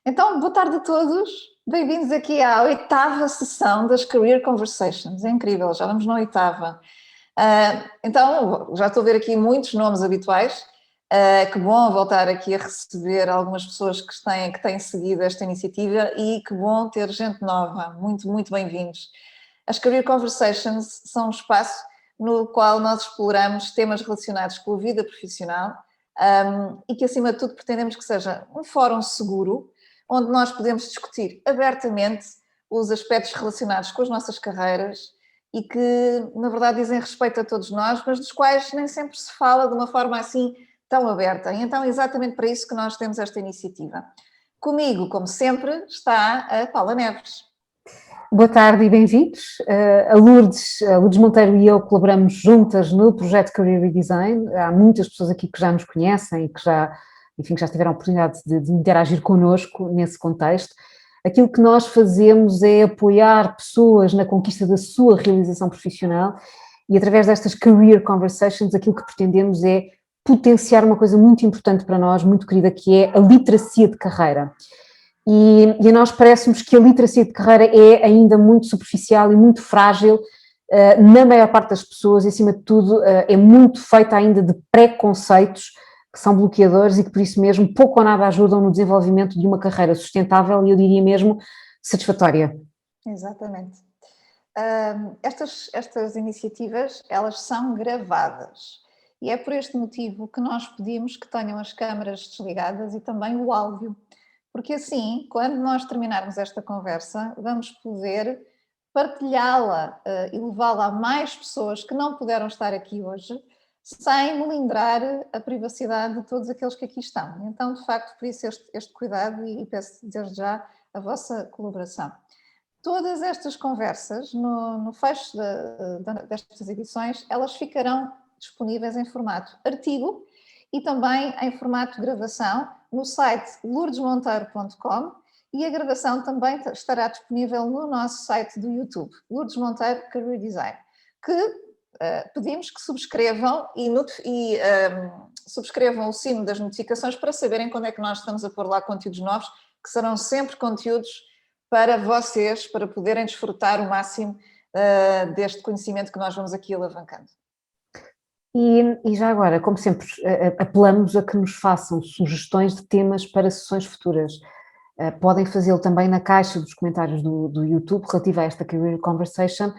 Então, boa tarde a todos. Bem-vindos aqui à oitava sessão das Career Conversations. É incrível, já vamos na oitava. Então, já estou a ver aqui muitos nomes habituais. Que bom voltar aqui a receber algumas pessoas que têm seguido esta iniciativa e que bom ter gente nova. Muito, muito bem-vindos. As Career Conversations são um espaço no qual nós exploramos temas relacionados com a vida profissional e que, acima de tudo, pretendemos que seja um fórum seguro onde nós podemos discutir abertamente os aspectos relacionados com as nossas carreiras e que, na verdade, dizem respeito a todos nós, mas dos quais nem sempre se fala de uma forma assim tão aberta. E então é exatamente para isso que nós temos esta iniciativa. Comigo, como sempre, está a Paula Neves. Boa tarde e bem-vindos. A Lourdes Monteiro e eu colaboramos juntas no projeto Career Redesign. Há muitas pessoas aqui que já nos conhecem e que já tiveram a oportunidade de interagir connosco nesse contexto. Aquilo que nós fazemos é apoiar pessoas na conquista da sua realização profissional e, através destas Career Conversations, aquilo que pretendemos é potenciar uma coisa muito importante para nós, muito querida, que é a literacia de carreira. E a nós parece-nos que a literacia de carreira é ainda muito superficial e muito frágil na maior parte das pessoas e, acima de tudo, é muito feita ainda de preconceitos que são bloqueadores e que, por isso mesmo, pouco ou nada ajudam no desenvolvimento de uma carreira sustentável e, eu diria mesmo, satisfatória. Exatamente. Estas iniciativas, elas são gravadas e é por este motivo que nós pedimos que tenham as câmaras desligadas e também o áudio, porque assim, quando nós terminarmos esta conversa, vamos poder partilhá-la e levá-la a mais pessoas que não puderam estar aqui hoje, sem melindrar a privacidade de todos aqueles que aqui estão. Então, de facto, por isso este cuidado e peço desde já a vossa colaboração. Todas estas conversas, no fecho destas edições, elas ficarão disponíveis em formato artigo e também em formato gravação no site lourdesmonteiro.com e a gravação também estará disponível no nosso site do YouTube, Lourdes Monteiro Career Design, que pedimos que subscrevam e subscrevam o sino das notificações para saberem quando é que nós estamos a pôr lá conteúdos novos, que serão sempre conteúdos para vocês, para poderem desfrutar o máximo deste conhecimento que nós vamos aqui alavancando. E já agora, como sempre, apelamos a que nos façam sugestões de temas para sessões futuras. Podem fazê-lo também na caixa dos comentários do YouTube relativa a esta Career Conversation,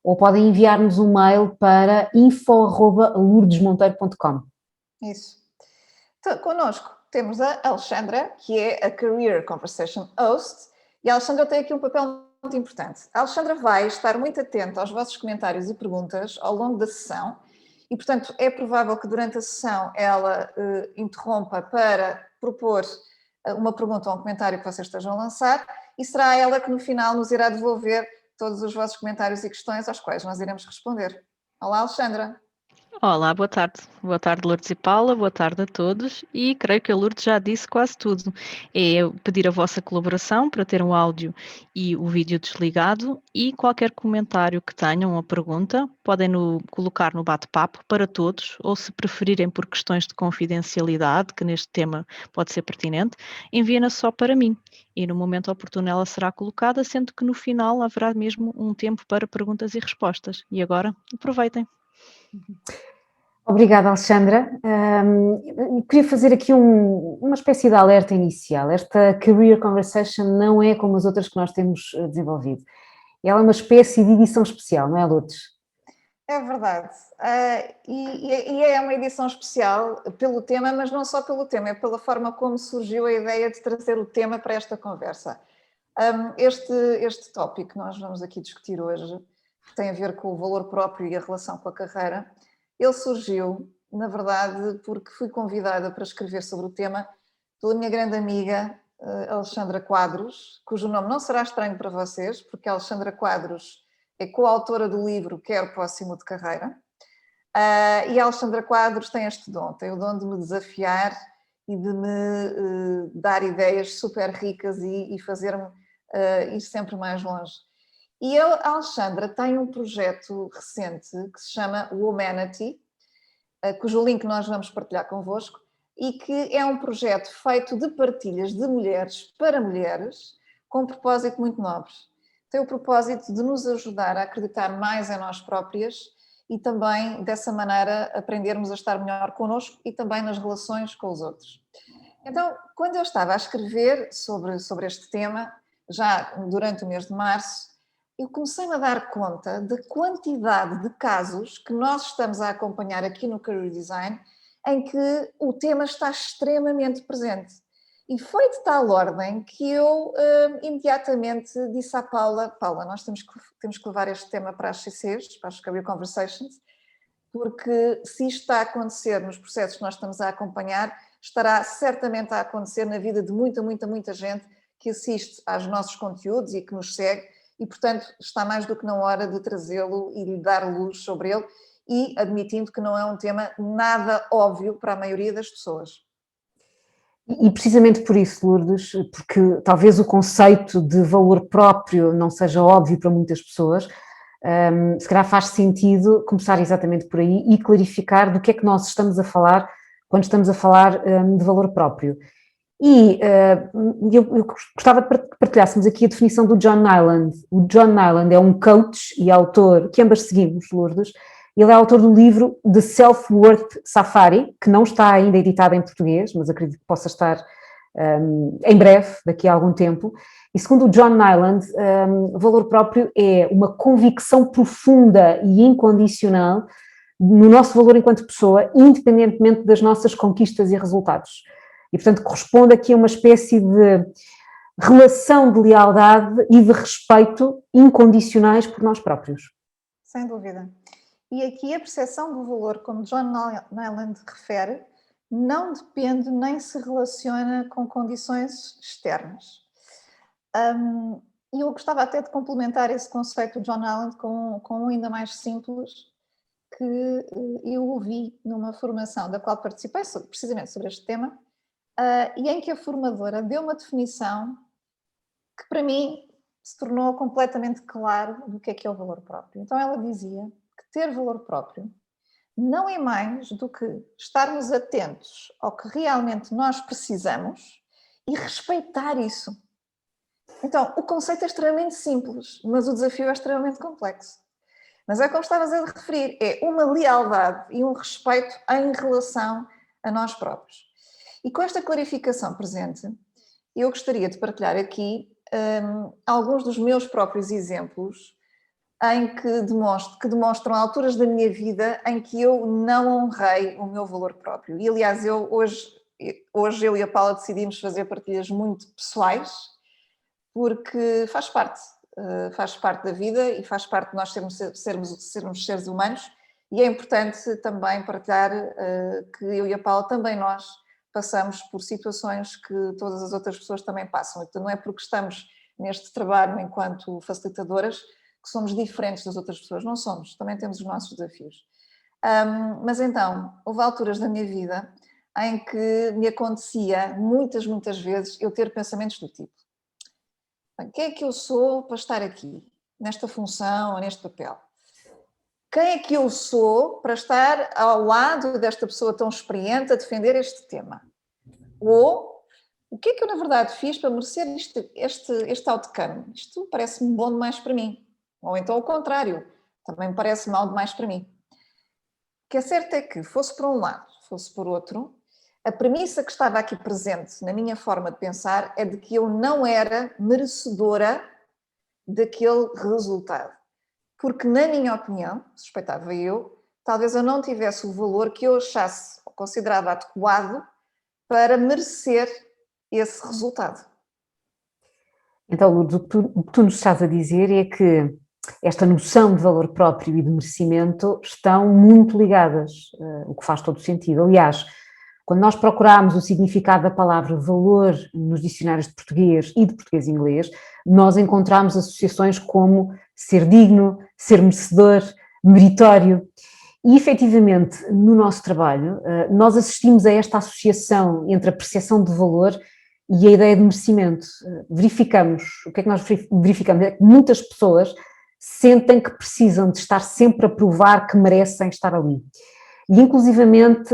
ou podem enviar-nos um mail para info@lourdesmonteiro.com. Isso. Então, connosco temos a Alexandra, que é a Career Conversation Host, e a Alexandra tem aqui um papel muito importante. A Alexandra vai estar muito atenta aos vossos comentários e perguntas ao longo da sessão, e, portanto, é provável que durante a sessão ela interrompa para propor uma pergunta ou um comentário que vocês estejam a lançar, e será ela que no final nos irá devolver todos os vossos comentários e questões aos quais nós iremos responder. Olá, Alexandra. Olá, boa tarde. Boa tarde, Lourdes e Paula, boa tarde a todos. E creio que a Lourdes já disse quase tudo. É pedir a vossa colaboração para ter um áudio e o vídeo desligado e qualquer comentário que tenham ou pergunta, podem colocar no bate-papo para todos, ou se preferirem por questões de confidencialidade, que neste tema pode ser pertinente, enviem-na só para mim. E no momento oportuno ela será colocada, sendo que no final haverá mesmo um tempo para perguntas e respostas. E agora, aproveitem. Obrigada, Alexandra. Queria fazer aqui uma espécie de alerta inicial. Esta Career Conversation não é como as outras que nós temos desenvolvido. Ela é uma espécie de edição especial, não é, Lourdes? É verdade. E é uma edição especial pelo tema, mas não só pelo tema, é pela forma como surgiu a ideia de trazer o tema para esta conversa. Este tópico que nós vamos aqui discutir hoje, que tem a ver com o valor próprio e a relação com a carreira, ele surgiu, na verdade, porque fui convidada para escrever sobre o tema pela minha grande amiga Alexandra Quadros, cujo nome não será estranho para vocês, porque a Alexandra Quadros é coautora do livro Quero Próximo de Carreira. E a Alexandra Quadros tem o dom de me desafiar e de me dar ideias super ricas e fazer-me ir sempre mais longe. E a Alexandra tem um projeto recente que se chama Womanity, cujo link nós vamos partilhar convosco, e que é um projeto feito de partilhas de mulheres para mulheres, com um propósito muito nobre. Tem o propósito de nos ajudar a acreditar mais em nós próprias e também, dessa maneira, aprendermos a estar melhor connosco e também nas relações com os outros. Então, quando eu estava a escrever sobre este tema, já durante o mês de março, eu comecei-me a dar conta da quantidade de casos que nós estamos a acompanhar aqui no Career Design, em que o tema está extremamente presente. E foi de tal ordem que eu imediatamente disse à Paula, nós temos que levar este tema para as CCs, para as Career Conversations, porque se isto está a acontecer nos processos que nós estamos a acompanhar, estará certamente a acontecer na vida de muita gente que assiste aos nossos conteúdos e que nos segue, e portanto está mais do que na hora de trazê-lo e lhe dar luz sobre ele, e admitindo que não é um tema nada óbvio para a maioria das pessoas. E precisamente por isso, Lourdes, porque talvez o conceito de valor próprio não seja óbvio para muitas pessoas, se calhar faz sentido começar exatamente por aí e clarificar do que é que nós estamos a falar quando estamos a falar de valor próprio. E eu gostava de partilhássemos aqui a definição do John Nyland. O John Nyland é um coach e autor, que ambas seguimos, Lourdes. Ele é autor do livro The Self-Worth Safari, que não está ainda editado em português, mas acredito que possa estar em breve, daqui a algum tempo. E segundo o John Nyland, o valor próprio é uma convicção profunda e incondicional no nosso valor enquanto pessoa, independentemente das nossas conquistas e resultados. E, portanto, corresponde aqui a uma espécie de relação de lealdade e de respeito incondicionais por nós próprios. Sem dúvida. E aqui a percepção do valor, como John Nyland refere, não depende nem se relaciona com condições externas. E eu gostava até de complementar esse conceito do John Nyland com um ainda mais simples, que eu ouvi numa formação da qual participei, precisamente sobre este tema, e em que a formadora deu uma definição que para mim se tornou completamente claro do que é o valor próprio. Então ela dizia que ter valor próprio não é mais do que estarmos atentos ao que realmente nós precisamos e respeitar isso. Então, o conceito é extremamente simples, mas o desafio é extremamente complexo. Mas é como estavas a referir, é uma lealdade e um respeito em relação a nós próprios. E com esta clarificação presente, eu gostaria de partilhar aqui alguns dos meus próprios exemplos em que demonstram alturas da minha vida em que eu não honrei o meu valor próprio. E aliás, hoje eu e a Paula decidimos fazer partilhas muito pessoais, porque faz parte da vida e faz parte de nós sermos seres humanos, e é importante também partilhar que eu e a Paula, também nós, passamos por situações que todas as outras pessoas também passam. Então não é porque estamos neste trabalho enquanto facilitadoras que somos diferentes das outras pessoas, não somos, também temos os nossos desafios. Mas então, houve alturas da minha vida em que me acontecia muitas vezes eu ter pensamentos do tipo: quem é que eu sou para estar aqui, nesta função ou neste papel? Quem é que eu sou para estar ao lado desta pessoa tão experiente a defender este tema? Ou o que é que eu na verdade fiz para merecer este outcome? Isto parece-me bom demais para mim. Ou então ao contrário, também me parece mal demais para mim. O que é certo é que, fosse por um lado, fosse por outro, a premissa que estava aqui presente na minha forma de pensar é de que eu não era merecedora daquele resultado. Porque, na minha opinião, suspeitava eu, talvez eu não tivesse o valor que eu achasse ou considerava adequado para merecer esse resultado. Então, Lourdes, o que tu nos estás a dizer é que esta noção de valor próprio e de merecimento estão muito ligadas, o que faz todo o sentido. Aliás, quando nós procuramos o significado da palavra valor nos dicionários de português e de português e inglês, nós encontramos associações como ser digno, ser merecedor, meritório. E, efetivamente, no nosso trabalho, nós assistimos a esta associação entre a percepção de valor e a ideia de merecimento. Verificamos, o que é que nós verificamos? É que muitas pessoas sentem que precisam de estar sempre a provar que merecem estar ali. e inclusivamente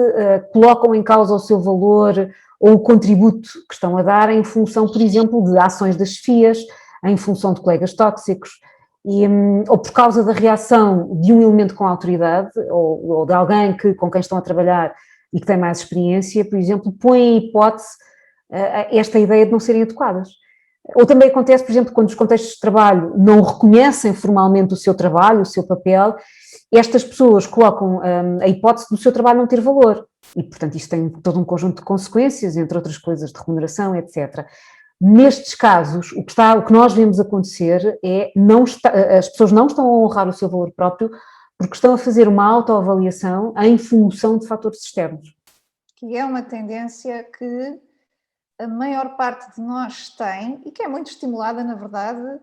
colocam em causa o seu valor ou o contributo que estão a dar em função, por exemplo, de ações das chefias, em função de colegas tóxicos, ou por causa da reação de um elemento com autoridade, ou de alguém com quem estão a trabalhar e que tem mais experiência, por exemplo, põe em hipótese esta ideia de não serem adequadas. Ou também acontece, por exemplo, quando os contextos de trabalho não reconhecem formalmente o seu trabalho, o seu papel, estas pessoas colocam a hipótese do seu trabalho não ter valor. E, portanto, isto tem todo um conjunto de consequências, entre outras coisas, de remuneração, etc. Nestes casos, o que nós vemos acontecer é as pessoas não estão a honrar o seu valor próprio porque estão a fazer uma autoavaliação em função de fatores externos. Que é uma tendência que a maior parte de nós tem e que é muito estimulada, na verdade,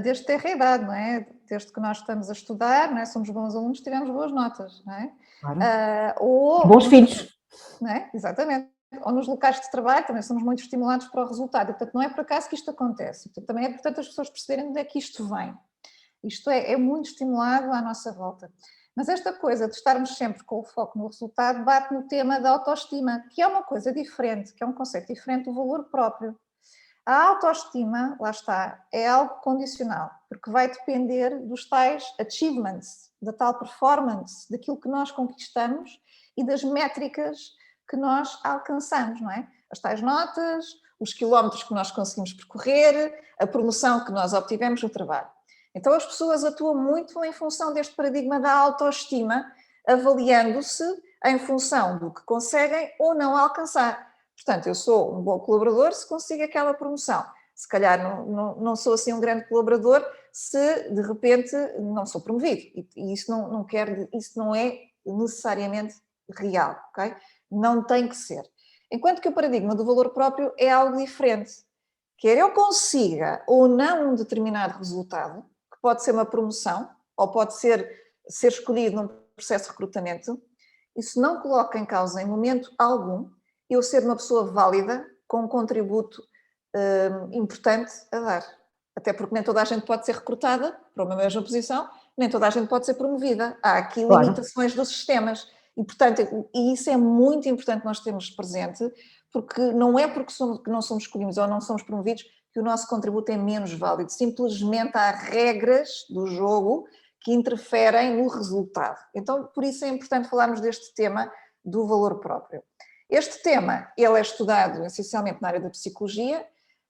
desde ter idade, não é? Desde que nós estamos a estudar, não é? Somos bons alunos, tivemos boas notas, não é? Claro. Bons filhos. Não é? Exatamente. Ou nos locais de trabalho também somos muito estimulados para o resultado. E, portanto, não é por acaso que isto acontece. Portanto, também é importante as pessoas perceberem de onde é que isto vem. Isto é muito estimulado à nossa volta. Mas esta coisa de estarmos sempre com o foco no resultado bate no tema da autoestima, que é uma coisa diferente, que é um conceito diferente do valor próprio. A autoestima, lá está, é algo condicional, porque vai depender dos tais achievements, da tal performance, daquilo que nós conquistamos e das métricas que nós alcançamos, não é? As tais notas, os quilómetros que nós conseguimos percorrer, a promoção que nós obtivemos no trabalho. Então as pessoas atuam muito em função deste paradigma da autoestima, avaliando-se em função do que conseguem ou não alcançar. Portanto, eu sou um bom colaborador se consigo aquela promoção. Se calhar não sou assim um grande colaborador se de repente não sou promovido. E isso não é necessariamente real, ok? Não tem que ser. Enquanto que o paradigma do valor próprio é algo diferente. Quer eu consiga ou não um determinado resultado, que pode ser uma promoção ou pode ser escolhido num processo de recrutamento, isso não coloca em causa em momento algum eu ser uma pessoa válida com um contributo importante a dar. Até porque nem toda a gente pode ser recrutada para uma mesma posição, nem toda a gente pode ser promovida. Há aqui limitações dos sistemas. E, portanto, isso é muito importante nós termos presente, porque não é porque não somos escolhidos ou não somos promovidos que o nosso contributo é menos válido. Simplesmente há regras do jogo que interferem no resultado. Então, por isso é importante falarmos deste tema do valor próprio. Este tema, ele é estudado essencialmente na área da psicologia,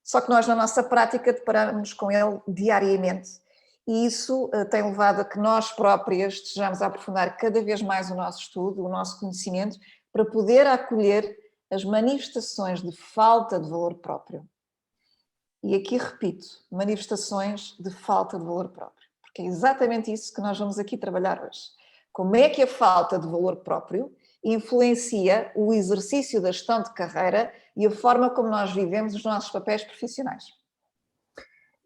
só que nós na nossa prática deparamos com ele diariamente. E isso tem levado a que nós próprias estejamos a aprofundar cada vez mais o nosso estudo, o nosso conhecimento, para poder acolher as manifestações de falta de valor próprio. E aqui repito, manifestações de falta de valor próprio, porque é exatamente isso que nós vamos aqui trabalhar hoje. Como é que a falta de valor próprio influencia o exercício da gestão de carreira e a forma como nós vivemos os nossos papéis profissionais.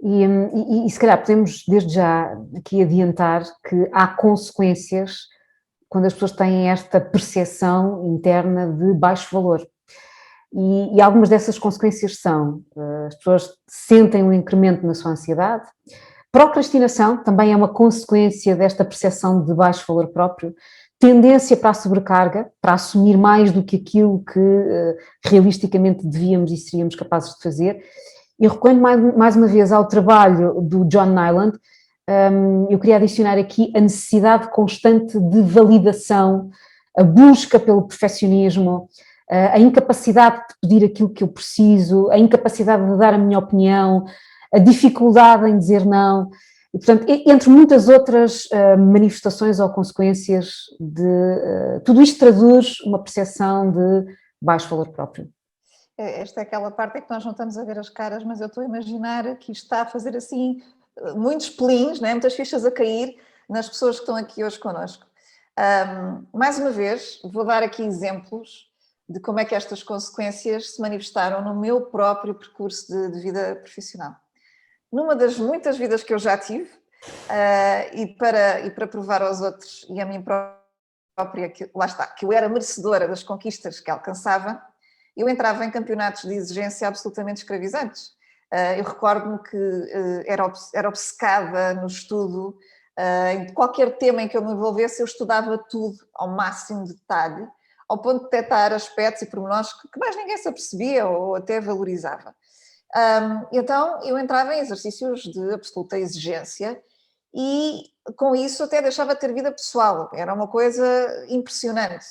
E se calhar podemos desde já aqui adiantar que há consequências quando as pessoas têm esta percepção interna de baixo valor. E algumas dessas consequências são, as pessoas sentem um incremento na sua ansiedade, procrastinação também é uma consequência desta percepção de baixo valor próprio, tendência para a sobrecarga, para assumir mais do que aquilo que realisticamente devíamos e seríamos capazes de fazer. Eu recordo mais uma vez ao trabalho do John Nyland. Eu queria adicionar aqui a necessidade constante de validação, a busca pelo perfeccionismo, a incapacidade de pedir aquilo que eu preciso, a incapacidade de dar a minha opinião, a dificuldade em dizer não. E, portanto, entre muitas outras manifestações ou consequências tudo isto traduz uma percepção de baixo valor próprio. Esta é aquela parte em que nós não estamos a ver as caras, mas eu estou a imaginar que isto está a fazer assim muitos pelins, né? Muitas fichas a cair nas pessoas que estão aqui hoje connosco. Mais uma vez, vou dar aqui exemplos de como é que estas consequências se manifestaram no meu próprio percurso de vida profissional. Numa das muitas vidas que eu já tive, e para provar aos outros e a mim própria, que, lá está, que eu era merecedora das conquistas que alcançava, eu entrava em campeonatos de exigência absolutamente escravizantes. Eu recordo-me que era obcecada no estudo, Em qualquer tema em que eu me envolvesse, eu estudava tudo ao máximo detalhe, ao ponto de detectar aspectos e pormenores que mais ninguém se apercebia ou até valorizava. Então eu entrava em exercícios de absoluta exigência e com isso até deixava de ter vida pessoal, era uma coisa impressionante.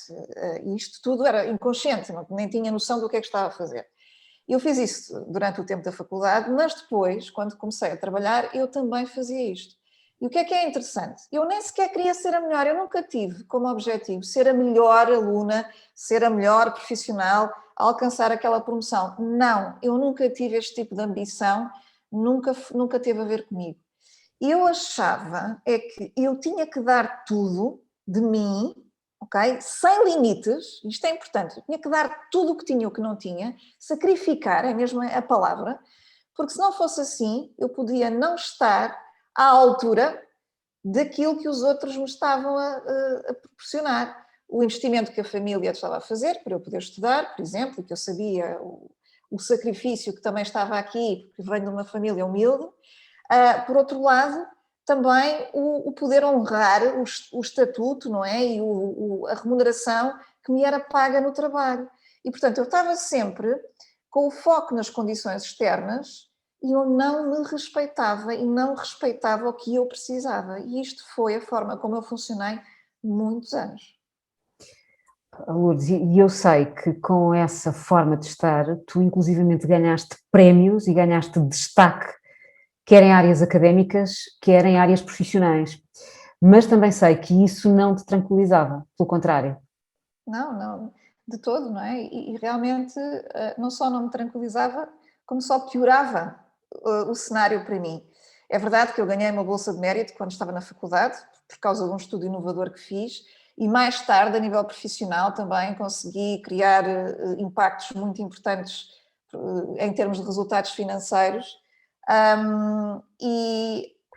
E isto tudo era inconsciente, nem tinha noção do que é que estava a fazer. Eu fiz isso durante o tempo da faculdade, mas depois, quando comecei a trabalhar, eu também fazia isto. E o que é interessante? Eu nem sequer queria ser a melhor, eu nunca tive como objetivo ser a melhor aluna, ser a melhor profissional, alcançar aquela promoção. Não, eu nunca tive este tipo de ambição, nunca teve a ver comigo. Eu achava é que eu tinha que dar tudo de mim, ok? Sem limites, isto é importante, eu tinha que dar tudo o que tinha e o que não tinha, sacrificar, é mesmo a palavra, porque se não fosse assim, eu podia não estar à altura daquilo que os outros me estavam a proporcionar. O investimento que a família estava a fazer para eu poder estudar, por exemplo, e que eu sabia o sacrifício que também estava aqui, porque venho de uma família humilde. Por outro lado, também o poder honrar o estatuto, não é? E a remuneração que me era paga no trabalho. E, portanto, eu estava sempre com o foco nas condições externas e eu não me respeitava e não respeitava o que eu precisava. E isto foi a forma como eu funcionei muitos anos. Lourdes, e eu sei que com essa forma de estar, tu inclusivamente ganhaste prémios e ganhaste destaque, quer em áreas académicas, quer em áreas profissionais. Mas também sei que isso não te tranquilizava, pelo contrário. Não, de todo, não é? E realmente não só não me tranquilizava, como só piorava o cenário para mim. É verdade que eu ganhei uma bolsa de mérito quando estava na faculdade, por causa de um estudo inovador que fiz, e mais tarde, a nível profissional, também consegui criar impactos muito importantes em termos de resultados financeiros.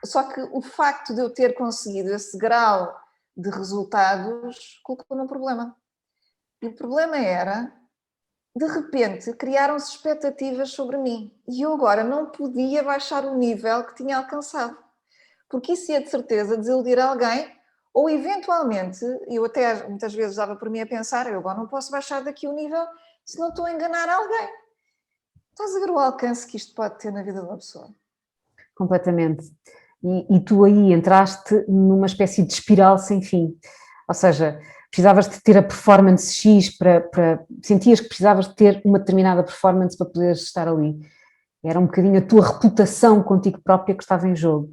Só que o facto de eu ter conseguido esse grau de resultados colocou-me um problema. E o problema era, de repente, criaram-se expectativas sobre mim e eu agora não podia baixar o nível que tinha alcançado, porque isso ia de certeza desiludir alguém ou eventualmente, eu até muitas vezes dava por mim a pensar, eu agora não posso baixar daqui o nível se não estou a enganar alguém. Estás a ver o alcance que isto pode ter na vida de uma pessoa? Completamente. E tu aí entraste numa espécie de espiral sem fim. Ou seja, precisavas de ter a performance X sentias que precisavas de ter uma determinada performance para poderes estar ali. Era um bocadinho a tua reputação contigo própria que estava em jogo.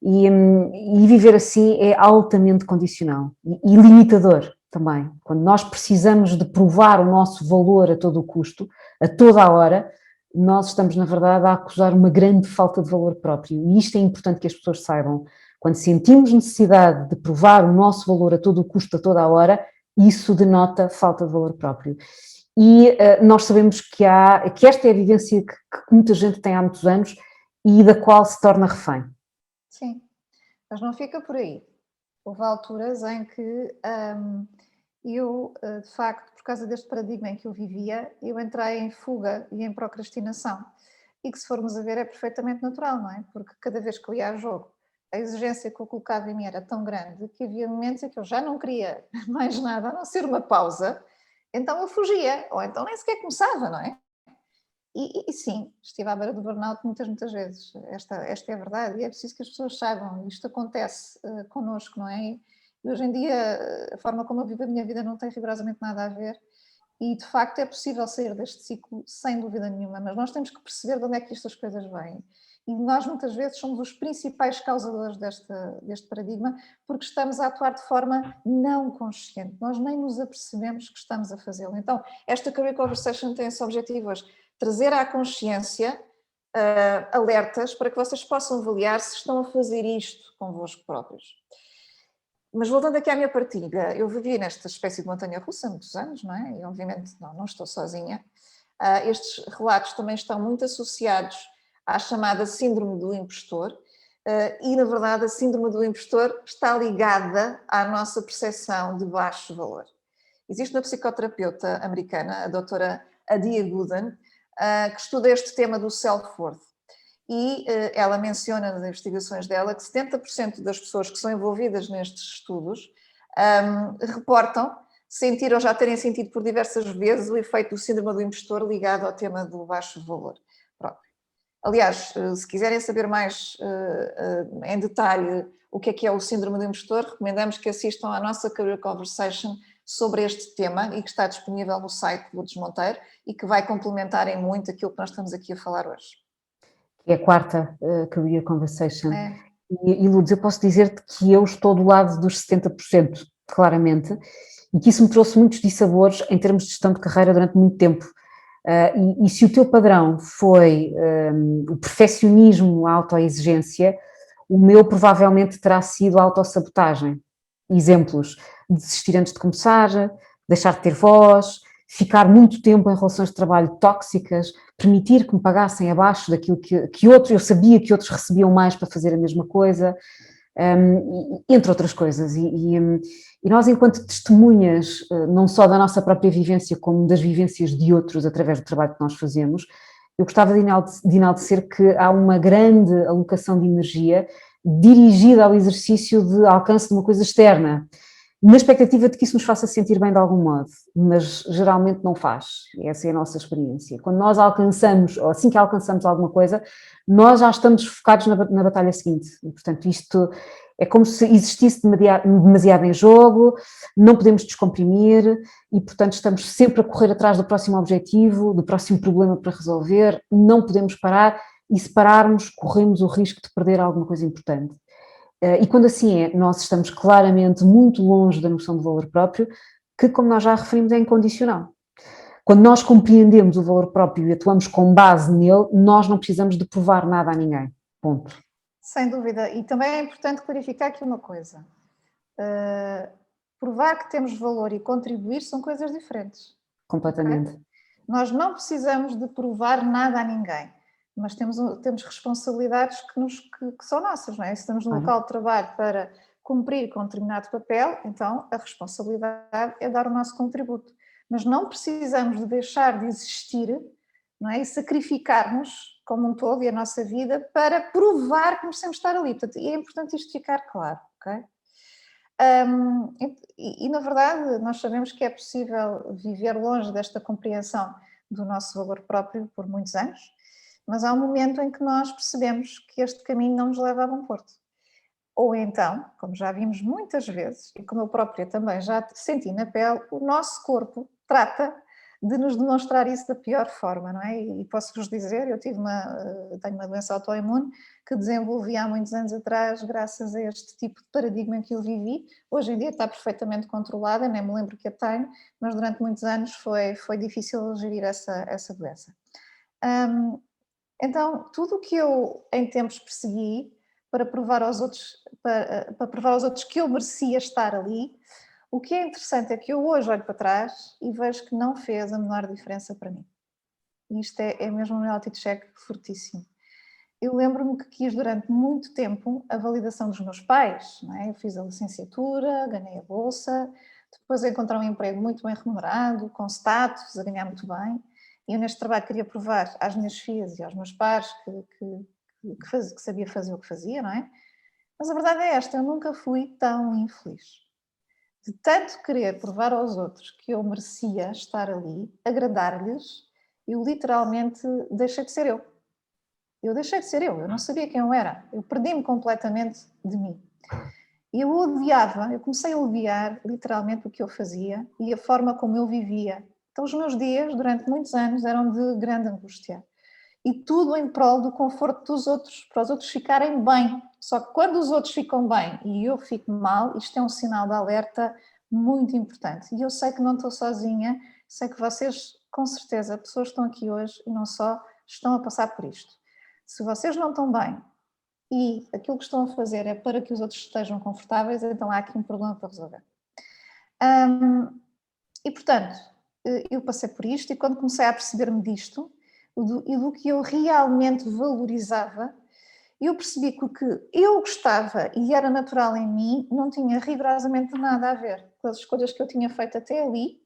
E viver assim é altamente condicional e limitador também. Quando nós precisamos de provar o nosso valor a todo o custo, a toda a hora, nós estamos, na verdade, a acusar uma grande falta de valor próprio. E isto é importante que as pessoas saibam. Quando sentimos necessidade de provar o nosso valor a todo o custo, a toda a hora, isso denota falta de valor próprio. E nós sabemos que esta é a vivência que muita gente tem há muitos anos e da qual se torna refém. Sim, mas não fica por aí. Houve alturas em que eu, de facto, por causa deste paradigma em que eu vivia, eu entrei em fuga e em procrastinação. E que, se formos a ver, é perfeitamente natural, não é? Porque cada vez que eu ia a jogo, a exigência que eu colocava em mim era tão grande que havia momentos em que eu já não queria mais nada, a não ser uma pausa, então eu fugia, ou então nem sequer começava, não é? E sim, estive à beira do burnout muitas vezes, esta é a verdade, e é preciso que as pessoas saibam, isto acontece connosco, não é? E hoje em dia, a forma como eu vivo a minha vida não tem rigorosamente nada a ver, e de facto é possível sair deste ciclo sem dúvida nenhuma, mas nós temos que perceber de onde é que estas coisas vêm. E nós muitas vezes somos os principais causadores deste paradigma, porque estamos a atuar de forma não consciente, nós nem nos apercebemos que estamos a fazê-lo. Então, esta Career Conversation tem esse objetivo hoje, trazer à consciência alertas para que vocês possam avaliar se estão a fazer isto convosco próprios. Mas voltando aqui à minha partilha, eu vivi nesta espécie de montanha-russa há muitos anos, não é? E obviamente não estou sozinha. Estes relatos também estão muito associados à chamada síndrome do impostor e, na verdade, a síndrome do impostor está ligada à nossa percepção de baixo valor. Existe uma psicoterapeuta americana, a doutora Adia Gooden, que estuda este tema do self-worth. e ela menciona nas investigações dela que 70% das pessoas que são envolvidas nestes estudos reportam sentir ou já terem sentido por diversas vezes o efeito do síndrome do impostor ligado ao tema do baixo valor próprio. Aliás, se quiserem saber mais em detalhe o que é o síndrome do impostor, recomendamos que assistam à nossa Career Conversation sobre este tema e que está disponível no site do Lourdes Monteiro e que vai complementar em muito aquilo que nós estamos aqui a falar hoje. É a quarta Career Conversation. É. E Lourdes, eu posso dizer-te que eu estou do lado dos 70%, claramente, e que isso me trouxe muitos dissabores em termos de gestão de carreira durante muito tempo. E se o teu padrão foi o perfeccionismo, a autoexigência, o meu provavelmente terá sido a autossabotagem. Exemplos: desistir antes de começar, deixar de ter voz, ficar muito tempo em relações de trabalho tóxicas, permitir que me pagassem abaixo daquilo que outros, eu sabia que outros recebiam mais para fazer a mesma coisa, entre outras coisas. E nós, enquanto testemunhas, não só da nossa própria vivência, como das vivências de outros através do trabalho que nós fazemos, eu gostava de enaltecer que há uma grande alocação de energia dirigida ao exercício de alcance de uma coisa externa, na expectativa de que isso nos faça sentir bem de algum modo, mas geralmente não faz. Essa é a nossa experiência. Quando nós alcançamos, ou assim que alcançamos alguma coisa, nós já estamos focados na batalha seguinte. E, portanto, isto é como se existisse demasiado em jogo, não podemos descomprimir e, portanto, estamos sempre a correr atrás do próximo objetivo, do próximo problema para resolver, não podemos parar e, se pararmos, corremos o risco de perder alguma coisa importante. E quando assim é, nós estamos claramente muito longe da noção do valor próprio, que, como nós já referimos, é incondicional. Quando nós compreendemos o valor próprio e atuamos com base nele, nós não precisamos de provar nada a ninguém. Ponto. Sem dúvida. E também é importante clarificar aqui uma coisa. Provar que temos valor e contribuir são coisas diferentes. Completamente. Okay? Nós não precisamos de provar nada a ninguém, mas temos responsabilidades que são nossas, não é? Se estamos no local de trabalho para cumprir com um determinado papel, então a responsabilidade é dar o nosso contributo. Mas não precisamos de deixar de existir, não é? E sacrificar-nos como um todo e a nossa vida para provar que merecemos estar ali. Portanto, e é importante isto ficar claro, ok? Na verdade, nós sabemos que é possível viver longe desta compreensão do nosso valor próprio por muitos anos, mas há um momento em que nós percebemos que este caminho não nos leva a bom porto. Ou então, como já vimos muitas vezes, e como eu própria também já senti na pele, o nosso corpo trata de nos demonstrar isso da pior forma, não é? E posso-vos dizer, eu tenho uma doença autoimune que desenvolvi há muitos anos atrás graças a este tipo de paradigma em que eu vivi. Hoje em dia está perfeitamente controlada, nem me lembro que a tenho, mas durante muitos anos foi difícil gerir essa doença. Então, tudo o que eu em tempos persegui para provar aos outros, para provar aos outros que eu merecia estar ali, o que é interessante é que eu hoje olho para trás e vejo que não fez a menor diferença para mim. E isto é mesmo um reality check fortíssimo. Eu lembro-me que quis durante muito tempo a validação dos meus pais, não é? Eu fiz a licenciatura, ganhei a bolsa, depois encontrei um emprego muito bem remunerado, com status, a ganhar muito bem. E eu neste trabalho queria provar às minhas filhas e aos meus pais que sabia fazer o que fazia, não é? Mas a verdade é esta, eu nunca fui tão infeliz. De tanto querer provar aos outros que eu merecia estar ali, agradar-lhes, eu literalmente deixei de ser eu. Eu deixei de ser eu não sabia quem eu era, eu perdi-me completamente de mim. E eu comecei a odiar literalmente o que eu fazia e a forma como eu vivia. Então os meus dias, durante muitos anos, eram de grande angústia. E tudo em prol do conforto dos outros, para os outros ficarem bem. Só que quando os outros ficam bem e eu fico mal, isto é um sinal de alerta muito importante. E eu sei que não estou sozinha, sei que vocês, com certeza, pessoas que estão aqui hoje e não só, estão a passar por isto. Se vocês não estão bem e aquilo que estão a fazer é para que os outros estejam confortáveis, então há aqui um problema para resolver. E portanto, eu passei por isto e quando comecei a perceber-me disto e do que eu realmente valorizava, eu percebi que o que eu gostava e era natural em mim não tinha rigorosamente nada a ver com as escolhas que eu tinha feito até ali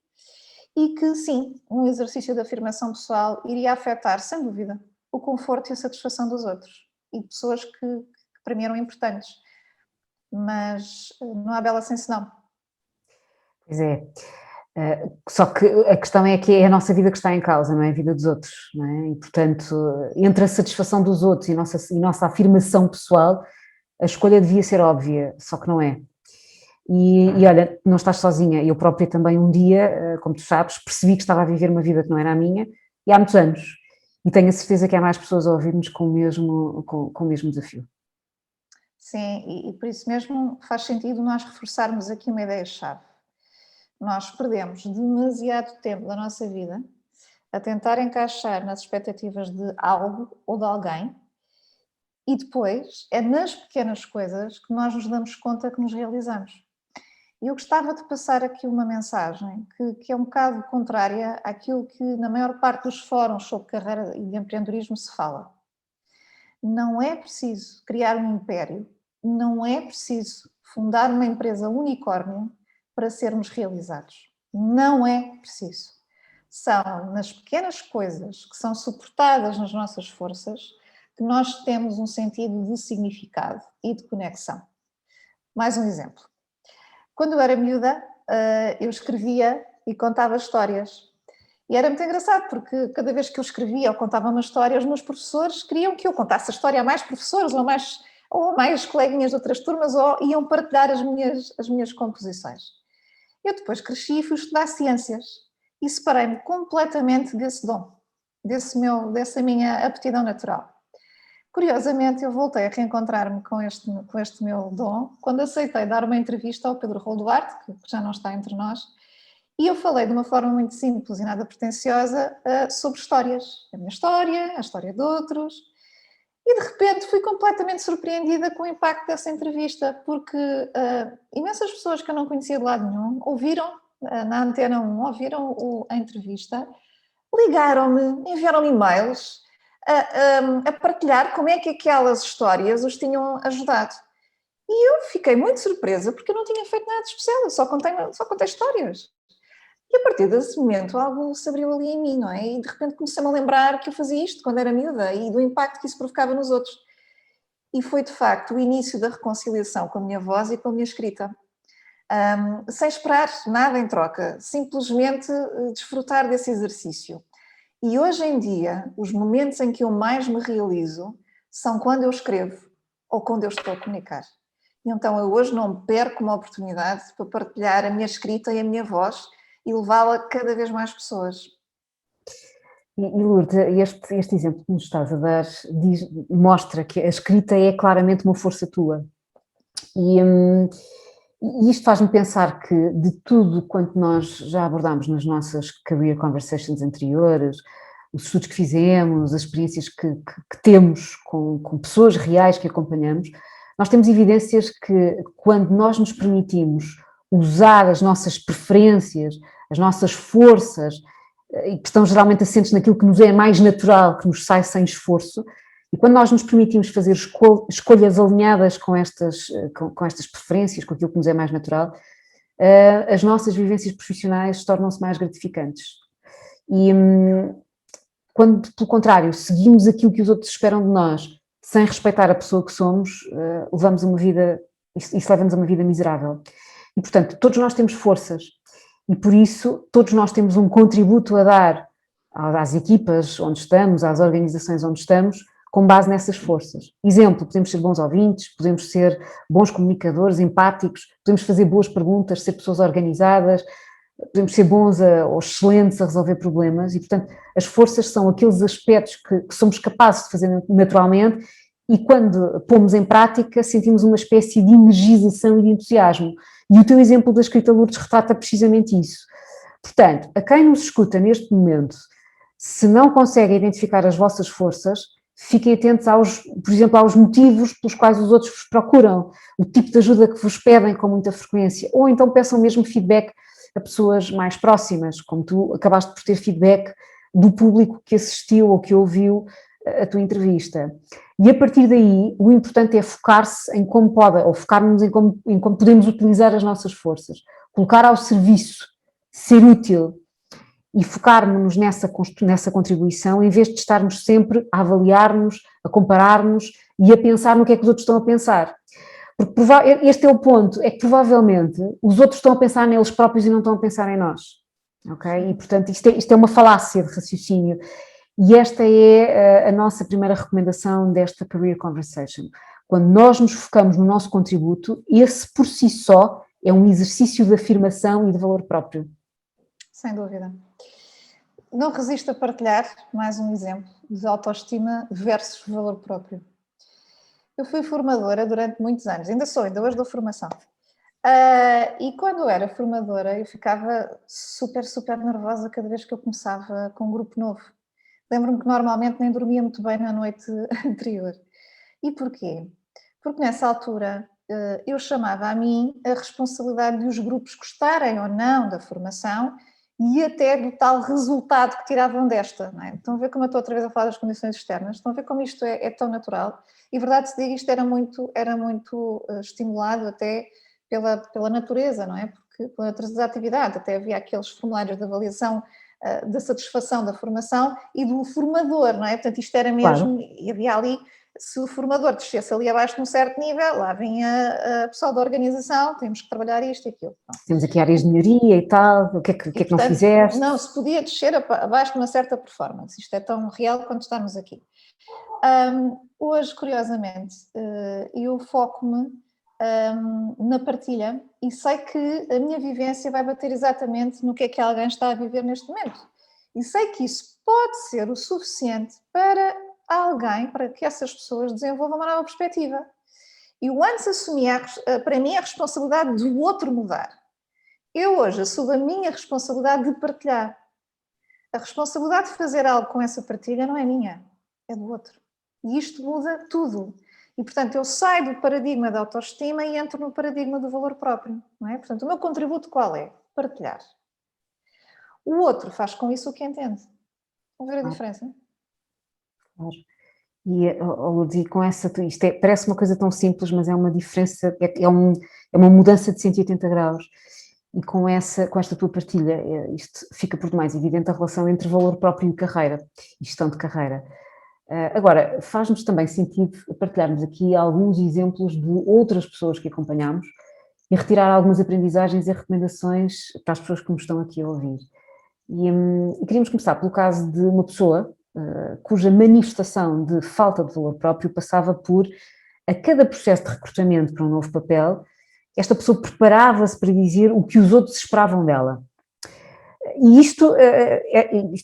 e que sim, um exercício de afirmação pessoal iria afetar, sem dúvida, o conforto e a satisfação dos outros e de pessoas que para mim eram importantes. Mas não há bela sem senão. Pois é. Só que a questão é que é a nossa vida que está em causa, não é a vida dos outros, não é? E, portanto, entre a satisfação dos outros e a nossa afirmação pessoal, a escolha devia ser óbvia, só que não é. E olha, não estás sozinha, eu própria também um dia, como tu sabes, percebi que estava a viver uma vida que não era a minha, e há muitos anos, e tenho a certeza que há mais pessoas a ouvir-nos com o mesmo desafio. Sim, e por isso mesmo faz sentido nós reforçarmos aqui uma ideia-chave. Nós perdemos demasiado tempo da nossa vida a tentar encaixar nas expectativas de algo ou de alguém e depois é nas pequenas coisas que nós nos damos conta que nos realizamos. E eu gostava de passar aqui uma mensagem que é um bocado contrária àquilo que na maior parte dos fóruns sobre carreira e empreendedorismo se fala. Não é preciso criar um império, não é preciso fundar uma empresa unicórnio para sermos realizados. Não é preciso. São nas pequenas coisas que são suportadas nas nossas forças que nós temos um sentido de significado e de conexão. Mais um exemplo. Quando eu era miúda, eu escrevia e contava histórias. E era muito engraçado, porque cada vez que eu escrevia ou contava uma história, os meus professores queriam que eu contasse a história a mais professores ou a mais coleguinhas de outras turmas, ou iam partilhar as minhas composições. Eu depois cresci e fui estudar ciências e separei-me completamente desse dom, dessa minha aptidão natural. Curiosamente, eu voltei a reencontrar-me com este meu dom quando aceitei dar uma entrevista ao Pedro Rol Duarte, que já não está entre nós, e eu falei de uma forma muito simples e nada pretenciosa sobre histórias. A minha história, a história de outros. E de repente fui completamente surpreendida com o impacto dessa entrevista, porque imensas pessoas que eu não conhecia de lado nenhum ouviram na Antena 1, ouviram a entrevista, ligaram-me, enviaram-me e-mails a partilhar como é que aquelas histórias os tinham ajudado. E eu fiquei muito surpresa porque eu não tinha feito nada de especial, eu só contei histórias. E a partir desse momento algo se abriu ali em mim, não é? E de repente comecei-me a lembrar que eu fazia isto quando era miúda e do impacto que isso provocava nos outros. E foi de facto o início da reconciliação com a minha voz e com a minha escrita. Sem esperar nada em troca, simplesmente desfrutar desse exercício. E hoje em dia, os momentos em que eu mais me realizo são quando eu escrevo ou quando eu estou a comunicar. E então eu hoje não perco uma oportunidade para partilhar a minha escrita e a minha voz e levá-la a cada vez mais pessoas. E Lourdes, este exemplo que nos estás a dar mostra que a escrita é claramente uma força tua. E isto faz-me pensar que de tudo quanto nós já abordámos nas nossas career conversations anteriores, os estudos que fizemos, as experiências que temos com pessoas reais que acompanhamos, nós temos evidências que quando nós nos permitimos usar as nossas preferências, as nossas forças, e que estão geralmente assentes naquilo que nos é mais natural, que nos sai sem esforço, e quando nós nos permitimos fazer escolhas alinhadas com estas preferências, com aquilo que nos é mais natural, as nossas vivências profissionais tornam-se mais gratificantes. E quando, pelo contrário, seguimos aquilo que os outros esperam de nós, sem respeitar a pessoa que somos, isso leva-nos a uma vida miserável. E, portanto, todos nós temos forças e, por isso, todos nós temos um contributo a dar às equipas onde estamos, às organizações onde estamos, com base nessas forças. Exemplo, podemos ser bons ouvintes, podemos ser bons comunicadores, empáticos, podemos fazer boas perguntas, ser pessoas organizadas, podemos ser bons ou excelentes a resolver problemas e, portanto, as forças são aqueles aspectos que somos capazes de fazer naturalmente e quando pomos em prática sentimos uma espécie de energização e de entusiasmo. E o teu exemplo da escrita, Lourdes, retrata precisamente isso. Portanto, a quem nos escuta neste momento, se não consegue identificar as vossas forças, fiquem atentos, por exemplo, aos motivos pelos quais os outros vos procuram, o tipo de ajuda que vos pedem com muita frequência, ou então peçam mesmo feedback a pessoas mais próximas, como tu acabaste por ter feedback do público que assistiu ou que ouviu a tua entrevista. E a partir daí, o importante é focar-se em como ou focar-nos em como podemos utilizar as nossas forças, colocar ao serviço, ser útil. e focarmos-nos nessa contribuição, em vez de estarmos sempre a avaliar-nos, a comparar-nos e a pensar no que é que os outros estão a pensar. Porque este é o ponto, é que provavelmente os outros estão a pensar neles próprios e não estão a pensar em nós. Ok? E, portanto, isto é uma falácia de raciocínio. E esta é a nossa primeira recomendação desta Career Conversation. Quando nós nos focamos no nosso contributo, esse por si só é um exercício de afirmação e de valor próprio. Sem dúvida. Não resisto a partilhar mais um exemplo de autoestima versus valor próprio. Eu fui formadora durante muitos anos, ainda hoje dou formação. E quando eu era formadora, eu ficava super, super nervosa cada vez que eu começava com um grupo novo. Lembro-me que normalmente nem dormia muito bem na noite anterior. E porquê? Porque nessa altura eu chamava a mim a responsabilidade de os grupos gostarem ou não da formação e até do tal resultado que tiravam desta. Não é? Estão a ver como eu estou outra vez a falar das condições externas? Estão a ver como isto é tão natural? E verdade se diga, isto era muito estimulado até pela natureza, não é? Porque pela natureza da atividade, até havia aqueles formulários de avaliação da satisfação da formação e do formador, não é? Portanto, isto era mesmo, claro. E havia ali, se o formador descesse ali abaixo de um certo nível, lá vinha a pessoal da organização, temos que trabalhar isto e aquilo. Pronto. Temos aqui áreas de melhoria e tal, o que é que portanto, não fizeste? Não, se podia descer abaixo de uma certa performance, isto é tão real quanto estamos aqui. Hoje, curiosamente, eu foco-me na partilha e sei que a minha vivência vai bater exatamente no que é que alguém está a viver neste momento. E sei que isso pode ser o suficiente para alguém, para que essas pessoas desenvolvam uma nova perspectiva. E o antes assumi, para mim, a responsabilidade do outro mudar. Eu hoje assumo a minha responsabilidade de partilhar. A responsabilidade de fazer algo com essa partilha não é minha, é do outro. E isto muda tudo. E, portanto, eu saio do paradigma da autoestima e entro no paradigma do valor próprio. Não é? Portanto, o meu contributo qual é? Partilhar. O outro faz com isso o que entende. Vão ver a diferença? Claro. E com essa, parece uma coisa tão simples, mas é uma diferença, é uma mudança de 180 graus. E com esta tua partilha, isto fica por demais evidente a relação entre valor próprio e carreira, e gestão de carreira. Agora, faz-nos também sentido partilharmos aqui alguns exemplos de outras pessoas que acompanhamos e retirar algumas aprendizagens e recomendações para as pessoas que nos estão aqui a ouvir. E queríamos começar pelo caso de uma pessoa cuja manifestação de falta de valor próprio passava por, a cada processo de recrutamento para um novo papel, esta pessoa preparava-se para dizer o que os outros esperavam dela. E isto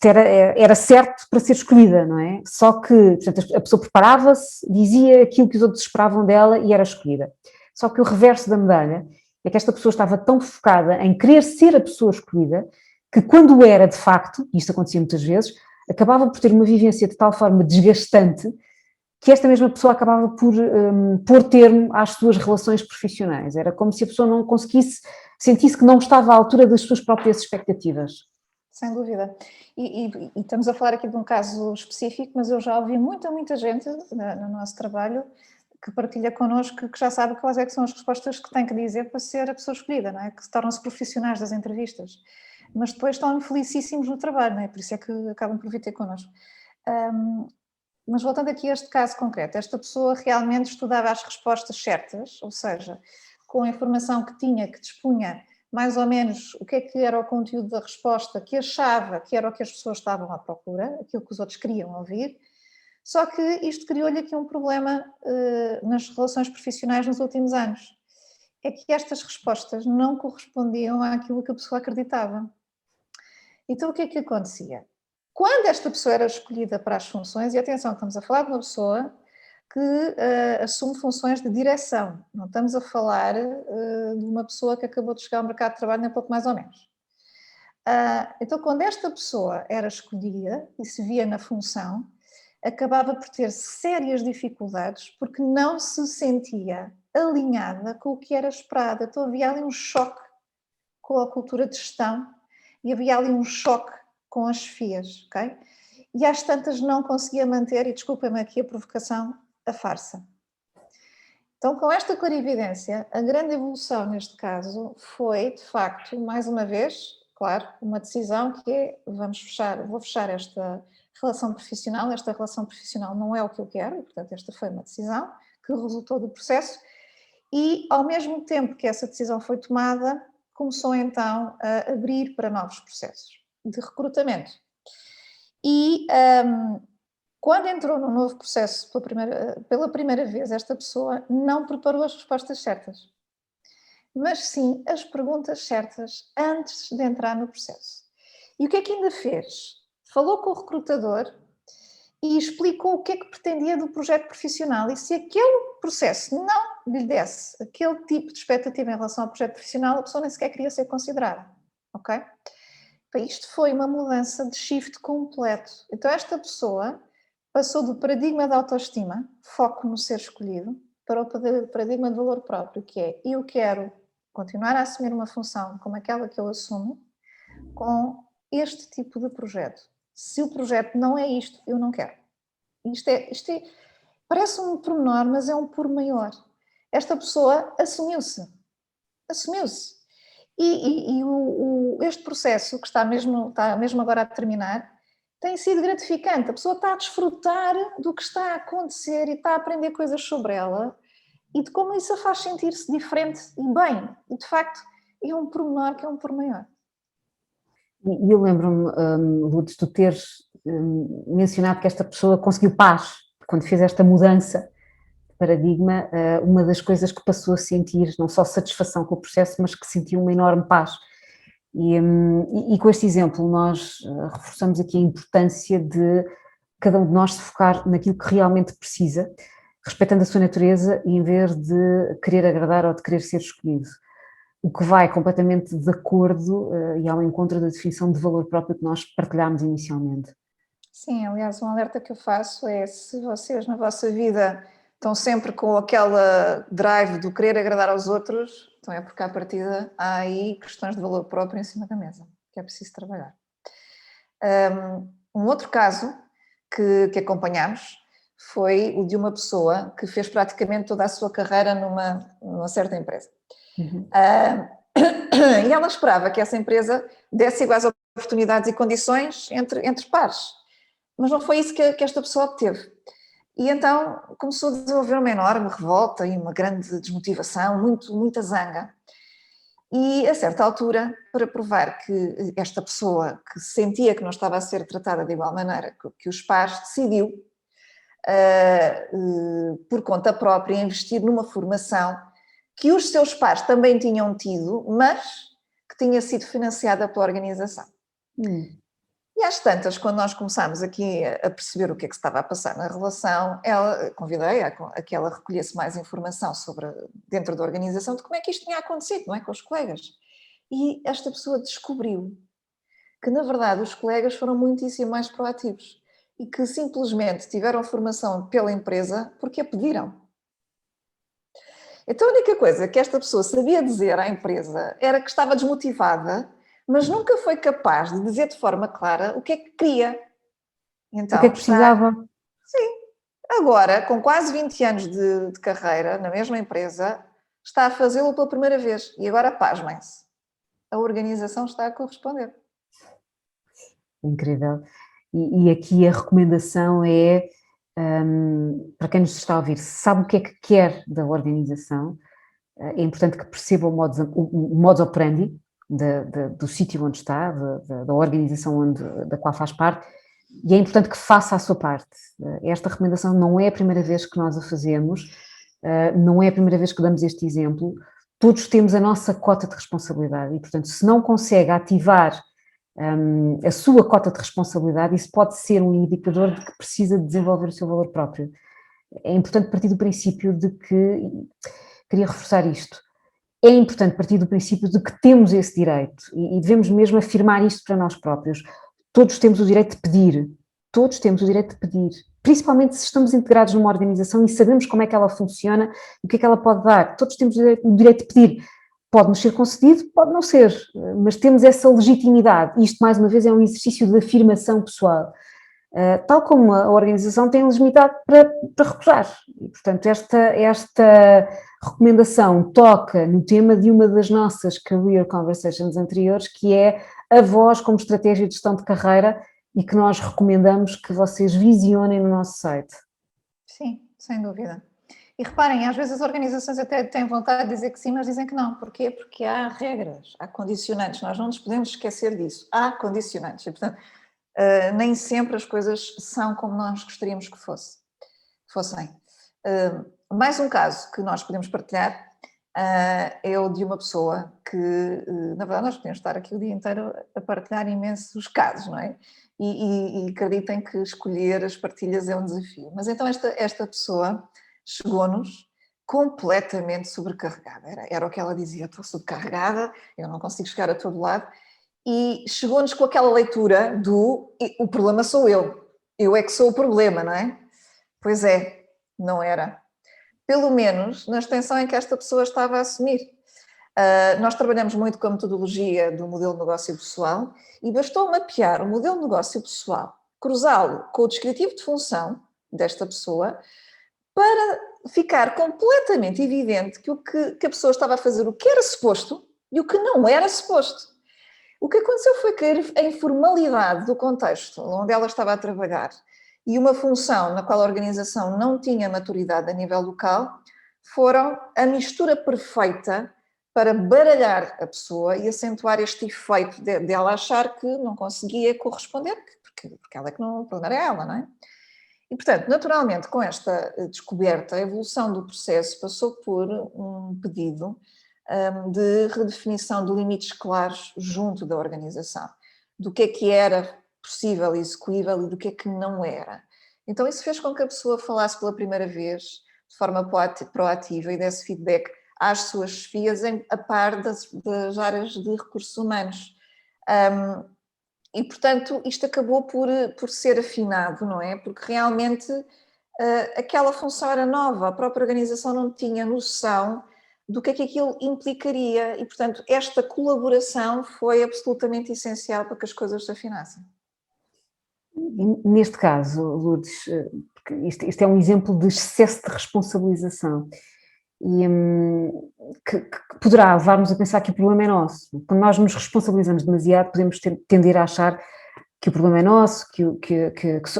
era certo para ser escolhida, não é? Só que, portanto, a pessoa preparava-se, dizia aquilo que os outros esperavam dela e era escolhida. Só que o reverso da medalha é que esta pessoa estava tão focada em querer ser a pessoa escolhida que quando era de facto, e isto acontecia muitas vezes, acabava por ter uma vivência de tal forma desgastante que esta mesma pessoa acabava por pôr termo às suas relações profissionais. Era como se a pessoa não conseguisse, sentisse que não estava à altura das suas próprias expectativas. Sem dúvida. E estamos a falar aqui de um caso específico, mas eu já ouvi muita gente no nosso trabalho que partilha connosco que já sabe quais é que são as respostas que tem que dizer para ser a pessoa escolhida, não é? Que se tornam-se profissionais das entrevistas. Mas depois estão felicíssimos no trabalho, não é? Por isso é que acabam por vir ter connosco. Mas voltando aqui a este caso concreto, esta pessoa realmente estudava as respostas certas, ou seja, com a informação que tinha, que dispunha mais ou menos o que é que era o conteúdo da resposta, que achava que era o que as pessoas estavam à procura, aquilo que os outros queriam ouvir, só que isto criou-lhe aqui um problema nas relações profissionais nos últimos anos. É que estas respostas não correspondiam àquilo que a pessoa acreditava. Então o que é que acontecia? Quando esta pessoa era escolhida para as funções, e atenção, estamos a falar de uma pessoa que assume funções de direção, não estamos a falar de uma pessoa que acabou de chegar ao mercado de trabalho nem pouco mais ou menos. Então quando esta pessoa era escolhida e se via na função, acabava por ter sérias dificuldades porque não se sentia alinhada com o que era esperado. Então havia ali um choque com a cultura de gestão e havia ali um choque com as chefias, ok? E às tantas não conseguia manter, e desculpem-me aqui a provocação, a farsa. Então, com esta clarividência, a grande evolução neste caso foi, de facto, mais uma vez, claro, uma decisão que é, vou fechar esta relação profissional não é o que eu quero, e portanto esta foi uma decisão que resultou do processo, e ao mesmo tempo que essa decisão foi tomada, começou então a abrir para novos processos de recrutamento. E quando entrou no novo processo pela primeira vez, esta pessoa não preparou as respostas certas, mas sim as perguntas certas antes de entrar no processo. E o que é que ainda fez? Falou com o recrutador e explicou o que é que pretendia do projeto profissional, e se aquele processo não lhe desse aquele tipo de expectativa em relação ao projeto profissional, a pessoa nem sequer queria ser considerada, ok? Isto foi uma mudança de shift completo. Então esta pessoa passou do paradigma da autoestima, foco no ser escolhido, para o paradigma do valor próprio, que é: eu quero continuar a assumir uma função como aquela que eu assumo, com este tipo de projeto. Se o projeto não é isto, eu não quero. Parece um pormenor, mas é um por maior. Esta pessoa assumiu-se. E este processo, que está mesmo agora a terminar, tem sido gratificante. A pessoa está a desfrutar do que está a acontecer e está a aprender coisas sobre ela e de como isso a faz sentir-se diferente e bem. E, de facto, é um pormenor que é um por maior. E eu lembro-me, Lourdes, tu teres mencionado que esta pessoa conseguiu paz quando fez esta mudança de paradigma. Uma das coisas que passou a sentir, não só satisfação com o processo, mas que sentiu uma enorme paz. E com este exemplo nós reforçamos aqui a importância de cada um de nós se focar naquilo que realmente precisa, respeitando a sua natureza, em vez de querer agradar ou de querer ser escolhido. O que vai completamente de acordo e ao encontro da definição de valor próprio que nós partilhámos inicialmente. Sim, aliás, um alerta que eu faço é: se vocês na vossa vida estão sempre com aquela drive do querer agradar aos outros, então é porque à partida há aí questões de valor próprio em cima da mesa, que é preciso trabalhar. Um outro caso que acompanhámos foi o de uma pessoa que fez praticamente toda a sua carreira numa certa empresa. E ela esperava que essa empresa desse iguais oportunidades e condições entre pares, mas não foi isso que esta pessoa obteve. E então começou a desenvolver uma enorme revolta e uma grande desmotivação, muita zanga. E a certa altura, para provar que esta pessoa que sentia que não estava a ser tratada de igual maneira que os pares, decidiu, por conta própria, investir numa formação que os seus pares também tinham tido, mas que tinha sido financiada pela organização. E às tantas, quando nós começámos aqui a perceber o que é que se estava a passar na relação, convidei a que ela recolhesse mais informação dentro da organização, de como é que isto tinha acontecido, não é, com os colegas. E esta pessoa descobriu que, na verdade, os colegas foram muitíssimo mais proativos e que simplesmente tiveram formação pela empresa porque a pediram. Então a única coisa que esta pessoa sabia dizer à empresa era que estava desmotivada, mas nunca foi capaz de dizer de forma clara o que é que queria. Então, o que é que precisava? Sim. Agora, com quase 20 anos de carreira na mesma empresa, está a fazê-lo pela primeira vez. E agora, pasmem-se, a organização está a corresponder. Incrível. E aqui a recomendação é, para quem nos está a ouvir, se sabe o que é que quer da organização, é importante que perceba o modus operandi do sítio onde está, da organização da qual faz parte, e é importante que faça a sua parte. Esta recomendação não é a primeira vez que nós a fazemos, não é a primeira vez que damos este exemplo. Todos temos a nossa cota de responsabilidade e, portanto, se não consegue ativar a sua cota de responsabilidade, isso pode ser um indicador de que precisa desenvolver o seu valor próprio. É importante partir do princípio de que, queria reforçar isto, é importante partir do princípio de que temos esse direito e devemos mesmo afirmar isto para nós próprios. Todos temos o direito de pedir, principalmente se estamos integrados numa organização e sabemos como é que ela funciona e o que é que ela pode dar. Todos temos o direito de pedir. Pode-nos ser concedido, pode não ser, mas temos essa legitimidade. Isto, mais uma vez, é um exercício de afirmação pessoal. tal como a organização tem legitimidade para recusar. E, portanto, esta recomendação toca no tema de uma das nossas Career Conversations anteriores, que é a voz como estratégia de gestão de carreira e que nós recomendamos que vocês visionem no nosso site. Sim, sem dúvida. E reparem, às vezes as organizações até têm vontade de dizer que sim, mas dizem que não. Porquê? Porque há regras, há condicionantes. Nós não nos podemos esquecer disso. Há condicionantes. E, portanto, nem sempre as coisas são como nós gostaríamos que fossem. Mais um caso que nós podemos partilhar é o de uma pessoa que, na verdade, nós podemos estar aqui o dia inteiro a partilhar imensos casos, não é? E acreditem que escolher as partilhas é um desafio. Mas então esta pessoa chegou-nos completamente sobrecarregada. Era o que ela dizia: estou sobrecarregada, eu não consigo chegar a todo lado. E chegou-nos com aquela leitura do o problema sou eu é que sou o problema, não é? Pois é, não era. Pelo menos na extensão em que esta pessoa estava a assumir. Nós trabalhamos muito com a metodologia do modelo de negócio pessoal e bastou mapear o modelo de negócio pessoal, cruzá-lo com o descritivo de função desta pessoa para ficar completamente evidente que a pessoa estava a fazer o que era suposto e o que não era suposto. O que aconteceu foi que a informalidade do contexto onde ela estava a trabalhar e uma função na qual a organização não tinha maturidade a nível local foram a mistura perfeita para baralhar a pessoa e acentuar este efeito dela achar que não conseguia corresponder, porque ela é que não, o problema era ela, não é? E, portanto, naturalmente, com esta descoberta, a evolução do processo passou por um pedido de redefinição de limites claros junto da organização, do que era possível e execuível e do que não era. Então isso fez com que a pessoa falasse pela primeira vez de forma proativa e desse feedback às suas chefias a par das áreas de recursos humanos. E, portanto, isto acabou por ser afinado, não é? Porque realmente aquela função era nova, a própria organização não tinha noção do que aquilo implicaria e, portanto, esta colaboração foi absolutamente essencial para que as coisas se afinassem. Neste caso, Lourdes, isto é um exemplo de excesso de responsabilização e que poderá levar-nos a pensar que o problema é nosso. Quando nós nos responsabilizamos demasiado, podemos tender a achar que o problema é nosso, que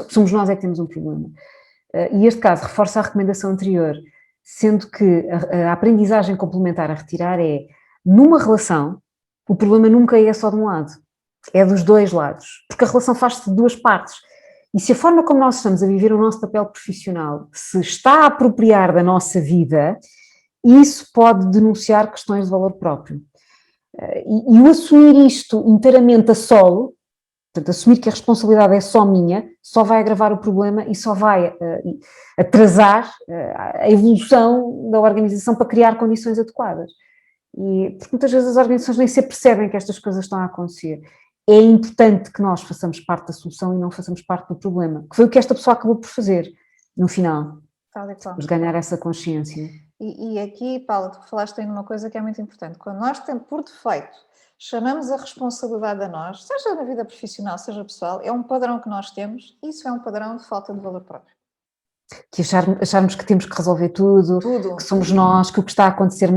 somos nós é que temos um problema. E este caso reforça a recomendação anterior, sendo que a aprendizagem complementar a retirar é, numa relação, o problema nunca é só de um lado, é dos dois lados, porque a relação faz-se de duas partes. E se a forma como nós estamos a viver o nosso papel profissional se está a apropriar da nossa vida, isso pode denunciar questões de valor próprio. E o assumir isto inteiramente a solo, portanto, assumir que a responsabilidade é só minha, só vai agravar o problema e só vai atrasar a evolução da organização para criar condições adequadas. E porque muitas vezes as organizações nem se percebem que estas coisas estão a acontecer. É importante que nós façamos parte da solução e não façamos parte do problema, que foi o que esta pessoa acabou por fazer, no final. Vamos ganhar essa consciência. E aqui, Paula, tu falaste aí numa coisa que é muito importante. Quando nós temos, por defeito, chamamos a responsabilidade a nós, seja na vida profissional, seja pessoal, é um padrão que nós temos, e isso é um padrão de falta de valor próprio. Que acharmos que temos que resolver tudo, que somos nós, que o que está a acontecer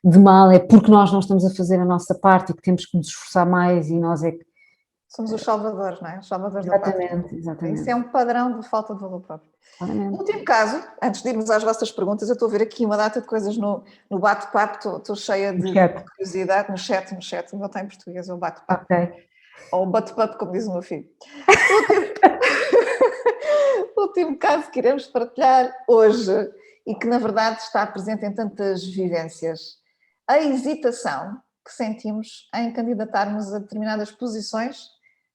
de mal é porque nós não estamos a fazer a nossa parte e que temos que nos esforçar mais e nós é que... Somos os salvadores, não é? Os salvadores da pátria. Exatamente. Isso é um padrão de falta de valor próprio. Claramente. Último caso, antes de irmos às vossas perguntas, eu estou a ver aqui uma data de coisas no bate-papo, estou cheia de curiosidade, no chat, não está em português, é o bate-papo. Ok. Ou o bate-papo, como diz o meu filho. O último caso que iremos partilhar hoje e que na verdade está presente em tantas vivências, a hesitação que sentimos em candidatarmos a determinadas posições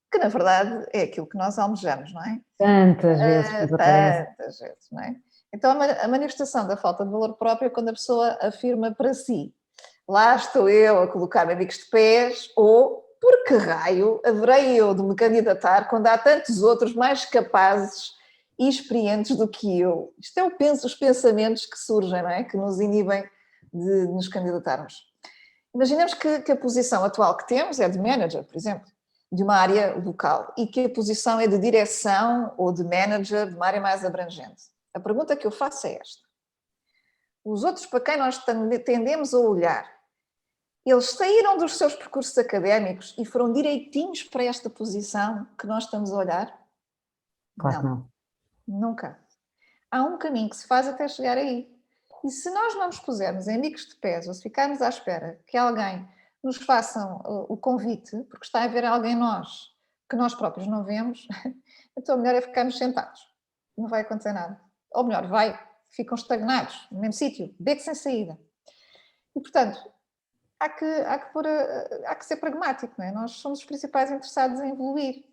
que na verdade é aquilo que nós almejamos, não é? Tantas vezes que aparece. Tantas vezes, não é? Então a manifestação da falta de valor próprio é quando a pessoa afirma para si: lá estou eu a colocar-me a bicos de pés, ou por que raio haverei eu de me candidatar quando há tantos outros mais capazes e experientes do que eu? Isto é os pensamentos que surgem, não é? Que nos inibem de nos candidatarmos. Imaginemos que a posição atual que temos é de manager, por exemplo. de uma área local e que a posição é de direção ou de manager de uma área mais abrangente. A pergunta que eu faço é esta. Os outros para quem nós tendemos a olhar, eles saíram dos seus percursos académicos e foram direitinhos para esta posição que nós estamos a olhar? Claro que não. Nunca. Há um caminho que se faz até chegar aí. E se nós não nos pusermos em bicos de pés ou se ficarmos à espera que alguém nos faça o convite, porque está a haver alguém em nós que nós próprios não vemos, então o melhor é ficarmos sentados. Não vai acontecer nada. Ou melhor, ficam estagnados no mesmo sítio, beco sem saída. E, portanto, há que ser pragmático, não é? Nós somos os principais interessados em evoluir.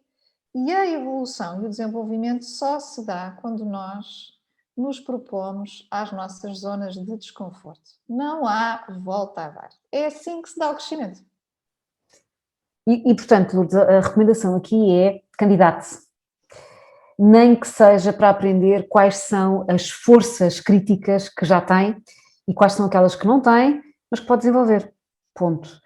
E a evolução e o desenvolvimento só se dá quando nós nos propomos às nossas zonas de desconforto. Não há volta a dar. É assim que se dá o crescimento. Portanto, Lourdes, a recomendação aqui é candidate-se. Nem que seja para aprender quais são as forças críticas que já tem e quais são aquelas que não tem, mas que pode desenvolver. Ponto.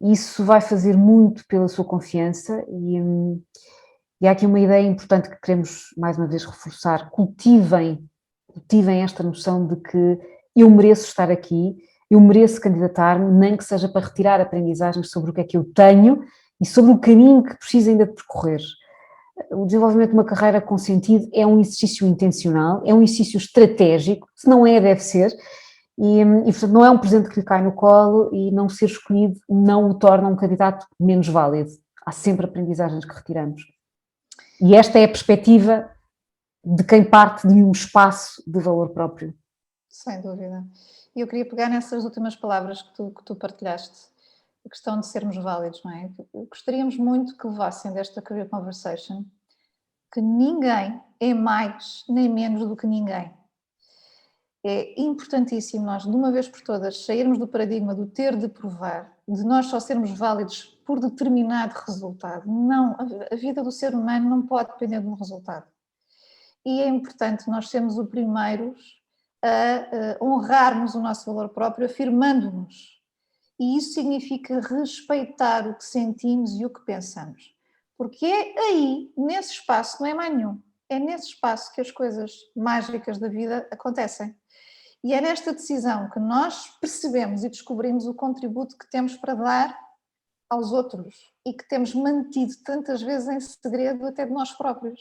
Isso vai fazer muito pela sua confiança e há aqui uma ideia importante que queremos mais uma vez reforçar. Cultivem esta noção de que eu mereço estar aqui, eu mereço candidatar-me, nem que seja para retirar aprendizagens sobre o que é que eu tenho e sobre o caminho que preciso ainda de percorrer. O desenvolvimento de uma carreira com sentido é um exercício intencional, é um exercício estratégico, se não é, deve ser, e portanto não é um presente que lhe cai no colo e não ser escolhido não o torna um candidato menos válido. Há sempre aprendizagens que retiramos. E esta é a perspectiva de quem parte de um espaço de valor próprio. Sem dúvida. E eu queria pegar nessas últimas palavras que tu partilhaste, a questão de sermos válidos, não é? Gostaríamos muito que levassem desta Career Conversation que ninguém é mais nem menos do que ninguém. É importantíssimo nós, de uma vez por todas, sairmos do paradigma do ter de provar, de nós só sermos válidos por determinado resultado. Não, a vida do ser humano não pode depender de um resultado. E é importante nós sermos os primeiros a honrarmos o nosso valor próprio, afirmando-nos. E isso significa respeitar o que sentimos e o que pensamos. Porque é aí, nesse espaço, não é mais nenhum, é nesse espaço que as coisas mágicas da vida acontecem. E é nesta decisão que nós percebemos e descobrimos o contributo que temos para dar aos outros e que temos mantido tantas vezes em segredo até de nós próprios.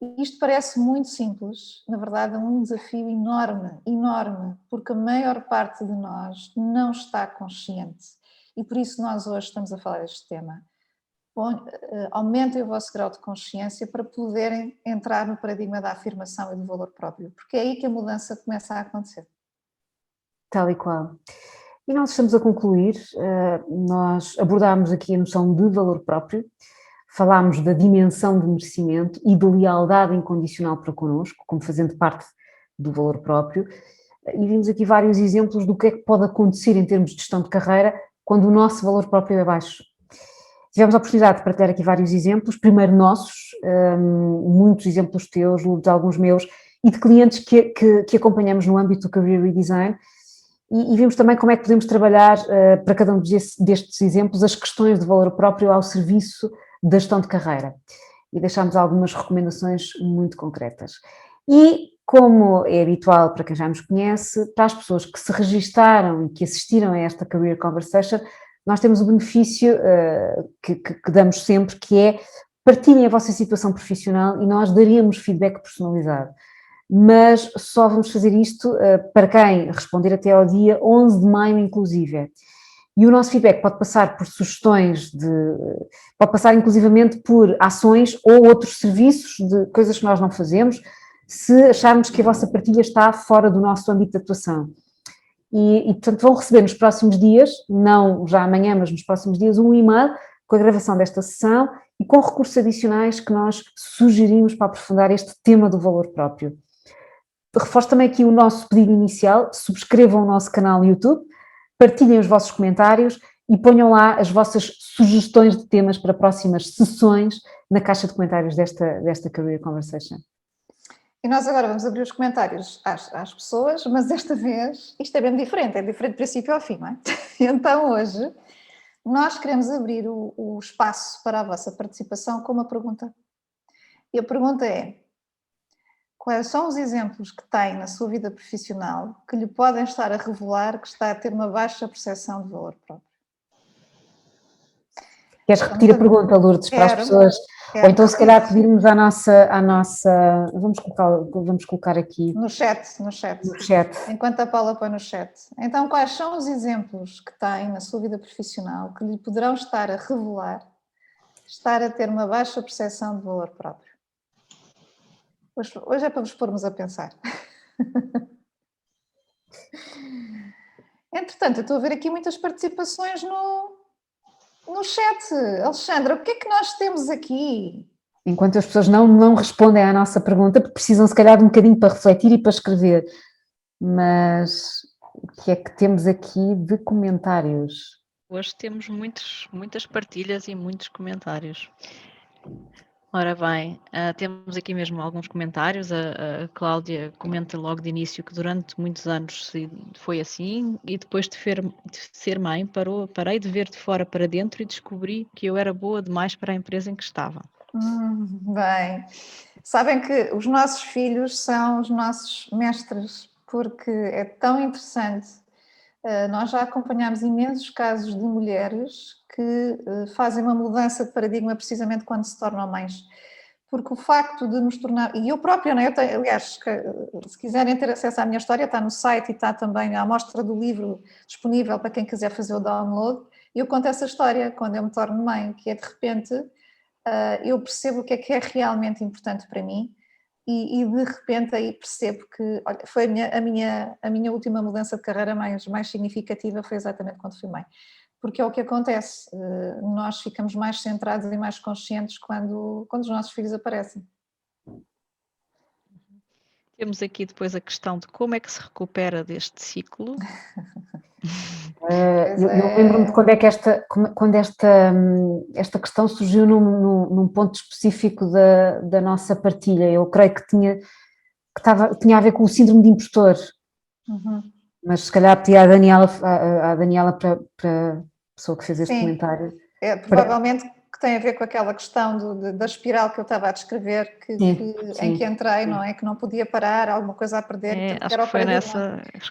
E isto parece muito simples, na verdade é um desafio enorme, enorme, porque a maior parte de nós não está consciente e por isso nós hoje estamos a falar deste tema. Aumentem o vosso grau de consciência para poderem entrar no paradigma da afirmação e do valor próprio, porque é aí que a mudança começa a acontecer. Tal e qual. E nós estamos a concluir, nós abordámos aqui a noção de valor próprio, falámos da dimensão de merecimento e de lealdade incondicional para connosco, como fazendo parte do valor próprio, e vimos aqui vários exemplos do que é que pode acontecer em termos de gestão de carreira quando o nosso valor próprio é baixo. Tivemos a oportunidade de partilhar aqui vários exemplos, primeiro nossos, muitos exemplos teus, de alguns meus, e de clientes que acompanhamos no âmbito do Career Redesign, e vimos também como é que podemos trabalhar, para cada um destes exemplos, as questões de valor próprio ao serviço da gestão de carreira. E deixámos algumas recomendações muito concretas. E, como é habitual para quem já nos conhece, para as pessoas que se registaram e que assistiram a esta Career Conversation, nós temos o benefício que damos sempre, que é partilhem a vossa situação profissional e nós daremos feedback personalizado. Mas só vamos fazer isto para quem responder até ao dia 11 de maio, inclusive. E o nosso feedback pode passar por sugestões pode passar inclusivamente por ações ou outros serviços de coisas que nós não fazemos, se acharmos que a vossa partilha está fora do nosso âmbito de atuação. E portanto vão receber nos próximos dias, não já amanhã, mas nos próximos dias, um e-mail com a gravação desta sessão e com recursos adicionais que nós sugerimos para aprofundar este tema do valor próprio. Reforço também aqui o nosso pedido inicial: subscrevam o nosso canal no YouTube, partilhem os vossos comentários e ponham lá as vossas sugestões de temas para próximas sessões na caixa de comentários desta Career Conversation. E nós agora vamos abrir os comentários às pessoas, mas desta vez isto é bem diferente, é diferente do princípio ao fim, não é? Então hoje nós queremos abrir o espaço para a vossa participação com uma pergunta. E a pergunta é: quais são os exemplos que tem na sua vida profissional que lhe podem estar a revelar que está a ter uma baixa percepção de valor próprio? Queres repetir a pergunta, Lourdes, para as pessoas? Ou então, se calhar, pedirmos à nossa... Vamos colocar aqui... No chat. Enquanto a Paula põe no chat. Então, quais são os exemplos que tem na sua vida profissional que lhe poderão estar a revelar estar a ter uma baixa percepção de valor próprio? Hoje é para vos pormos a pensar. Entretanto, eu estou a ver aqui muitas participações no chat. Alexandra, o que é que nós temos aqui? Enquanto as pessoas não respondem à nossa pergunta, porque precisam se calhar de um bocadinho para refletir e para escrever. Mas o que é que temos aqui de comentários? Hoje temos muitas partilhas e muitos comentários. Ora bem, temos aqui mesmo alguns comentários. A Cláudia comenta logo de início que durante muitos anos foi assim e depois de ser mãe parei de ver de fora para dentro e descobri que eu era boa demais para a empresa em que estava. Bem, sabem que os nossos filhos são os nossos mestres, porque é tão interessante. Nós já acompanhámos imensos casos de mulheres que fazem uma mudança de paradigma precisamente quando se tornam mães. Porque o facto de nos tornar... E eu própria, não é? Aliás, se quiserem ter acesso à minha história, está no site e está também a amostra do livro disponível para quem quiser fazer o download. E eu conto essa história quando eu me torno mãe, que é de repente eu percebo o que é realmente importante para mim. E de repente aí percebo que, olha, foi a minha última mudança de carreira mais significativa foi exatamente quando fui mãe. Porque é o que acontece, nós ficamos mais centrados e mais conscientes quando os nossos filhos aparecem. Temos aqui depois a questão de como é que se recupera deste ciclo. Eu lembro-me de quando esta questão surgiu num ponto específico da nossa partilha. Eu creio que tinha a ver com o síndrome de impostor. Mas se calhar pedi à Daniela para a pessoa que fez este comentário. Provavelmente que tem a ver com aquela questão da espiral que eu estava a descrever, em que entrei, não é? Que não podia parar, alguma coisa a perder. Acho que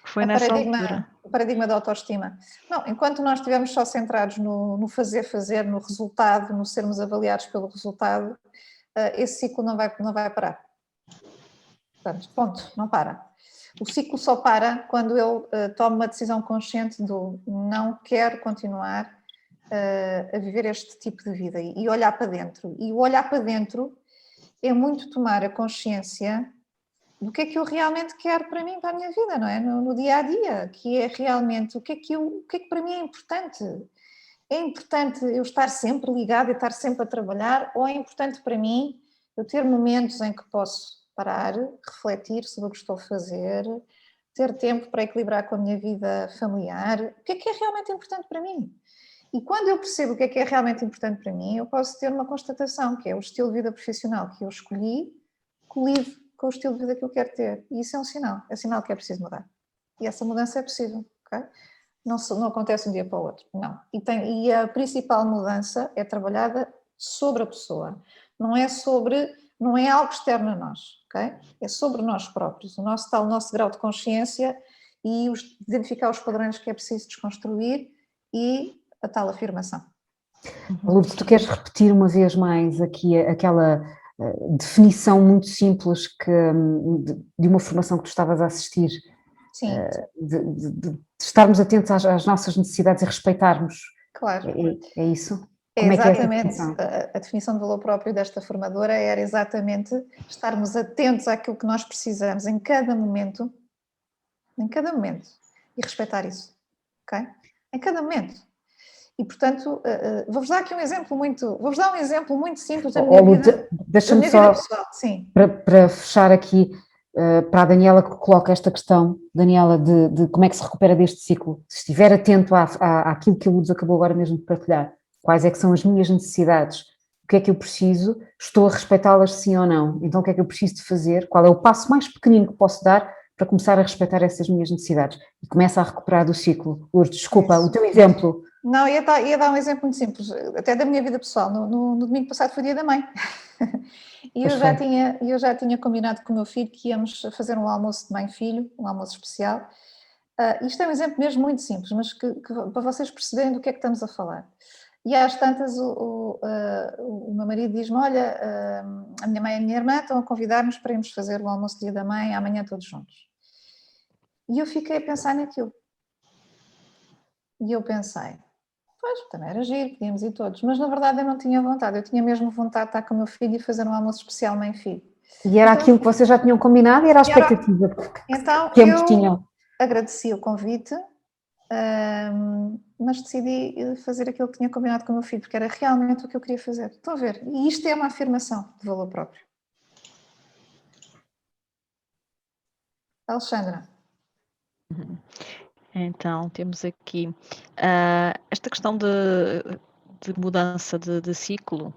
foi nessa altura. O paradigma da autoestima. Não, enquanto nós estivermos só centrados no fazer, no resultado, no sermos avaliados pelo resultado, esse ciclo não vai parar. Portanto, ponto, não para. O ciclo só para quando eu tomo uma decisão consciente do não quero continuar a viver este tipo de vida e olhar para dentro. E o olhar para dentro é muito tomar a consciência do que é que eu realmente quero para mim, para a minha vida, não é? No dia a dia, que é realmente o que é que para mim é importante. É importante eu estar sempre ligada e estar sempre a trabalhar, ou é importante para mim eu ter momentos em que posso parar, refletir sobre o que estou a fazer, ter tempo para equilibrar com a minha vida familiar? O que é realmente importante para mim? E quando eu percebo o que é realmente importante para mim, eu posso ter uma constatação, que é o estilo de vida profissional que eu escolhi, colide com o estilo de vida que eu quero ter. E isso é sinal que é preciso mudar. E essa mudança é possível, ok? Não acontece de um dia para o outro, não. E a principal mudança é trabalhada sobre a pessoa. Não é algo externo a nós, ok? É sobre nós próprios, o nosso grau de consciência e identificar os padrões que é preciso desconstruir e a tal afirmação. Lourdes, tu queres repetir uma vez mais aqui aquela definição muito simples de uma formação que tu estavas a assistir? Sim. De estarmos atentos às nossas necessidades e respeitarmos. Claro. É isso? Como exatamente, a definição de valor próprio desta formadora era exatamente estarmos atentos àquilo que nós precisamos em cada momento, e respeitar isso, ok? Em cada momento. E, portanto, vou-vos dar um exemplo muito simples da minha vida. Deixa-me só, sim. Para fechar aqui, para a Daniela que coloca esta questão, Daniela, de como é que se recupera deste ciclo. Se estiver atento àquilo que a Lourdes acabou agora mesmo de partilhar, quais é que são as minhas necessidades, o que é que eu preciso, estou a respeitá-las sim ou não, então o que é que eu preciso de fazer, qual é o passo mais pequenino que posso dar para começar a respeitar essas minhas necessidades, e começa a recuperar do ciclo. Lourdes, desculpa, o teu exemplo Não, ia dar um exemplo muito simples, até da minha vida pessoal. No domingo passado foi dia da mãe. E eu já tinha combinado com o meu filho que íamos fazer um almoço de mãe-filho, um almoço especial. Isto é um exemplo mesmo muito simples, mas que para vocês perceberem do que é que estamos a falar. E às tantas o meu marido diz-me, olha, a minha mãe e a minha irmã estão a convidar-nos para irmos fazer o almoço de dia da mãe amanhã todos juntos. E eu fiquei a pensar naquilo. E eu pensei, pois, também era giro, podíamos ir todos. Mas na verdade eu não tinha vontade, eu tinha mesmo vontade de estar com o meu filho e fazer um almoço especial mãe-filho. E era aquilo que vocês já tinham combinado e era a expectativa Então que ambos tinham. agradeci o convite, mas decidi fazer aquilo que tinha combinado com o meu filho, porque era realmente o que eu queria fazer. Estão a ver? E isto é uma afirmação de valor próprio. Alexandra. Então, temos aqui esta questão de mudança de ciclo,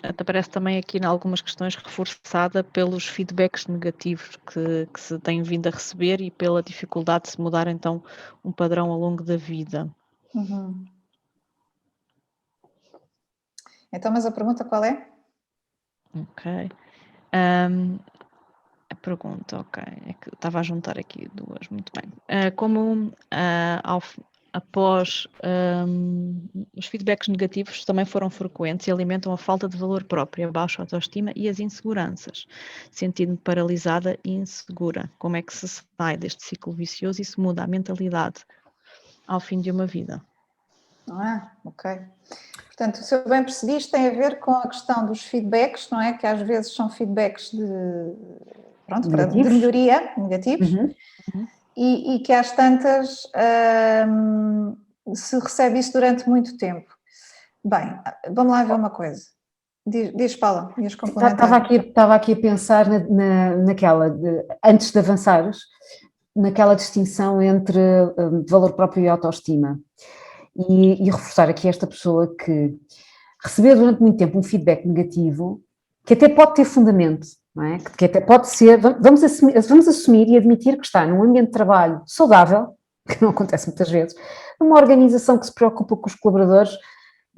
até parece também aqui em algumas questões reforçada pelos feedbacks negativos que se têm vindo a receber e pela dificuldade de se mudar então um padrão ao longo da vida. Uhum. Então, mas a pergunta qual é? Ok. A pergunta, ok, é que estava a juntar aqui duas, muito bem. Após os feedbacks negativos também foram frequentes e alimentam a falta de valor próprio, a baixa autoestima e as inseguranças, sentindo-me paralisada e insegura. Como é que se sai deste ciclo vicioso e se muda a mentalidade ao fim de uma vida? Ok. Portanto, se eu bem percebi, isto tem a ver com a questão dos feedbacks, não é? Que às vezes são feedbacks de melhoria, negativos, e que às tantas se recebe isso durante muito tempo. Bem, vamos lá ver uma coisa. Diz Paula, ias complementar. Estava aqui a pensar naquela, antes de avançares, naquela distinção entre valor próprio e autoestima. E reforçar aqui esta pessoa que receber durante muito tempo um feedback negativo, que até pode ter fundamento, não é? Que até pode ser, vamos assumir e admitir que está num ambiente de trabalho saudável, que não acontece muitas vezes, numa organização que se preocupa com os colaboradores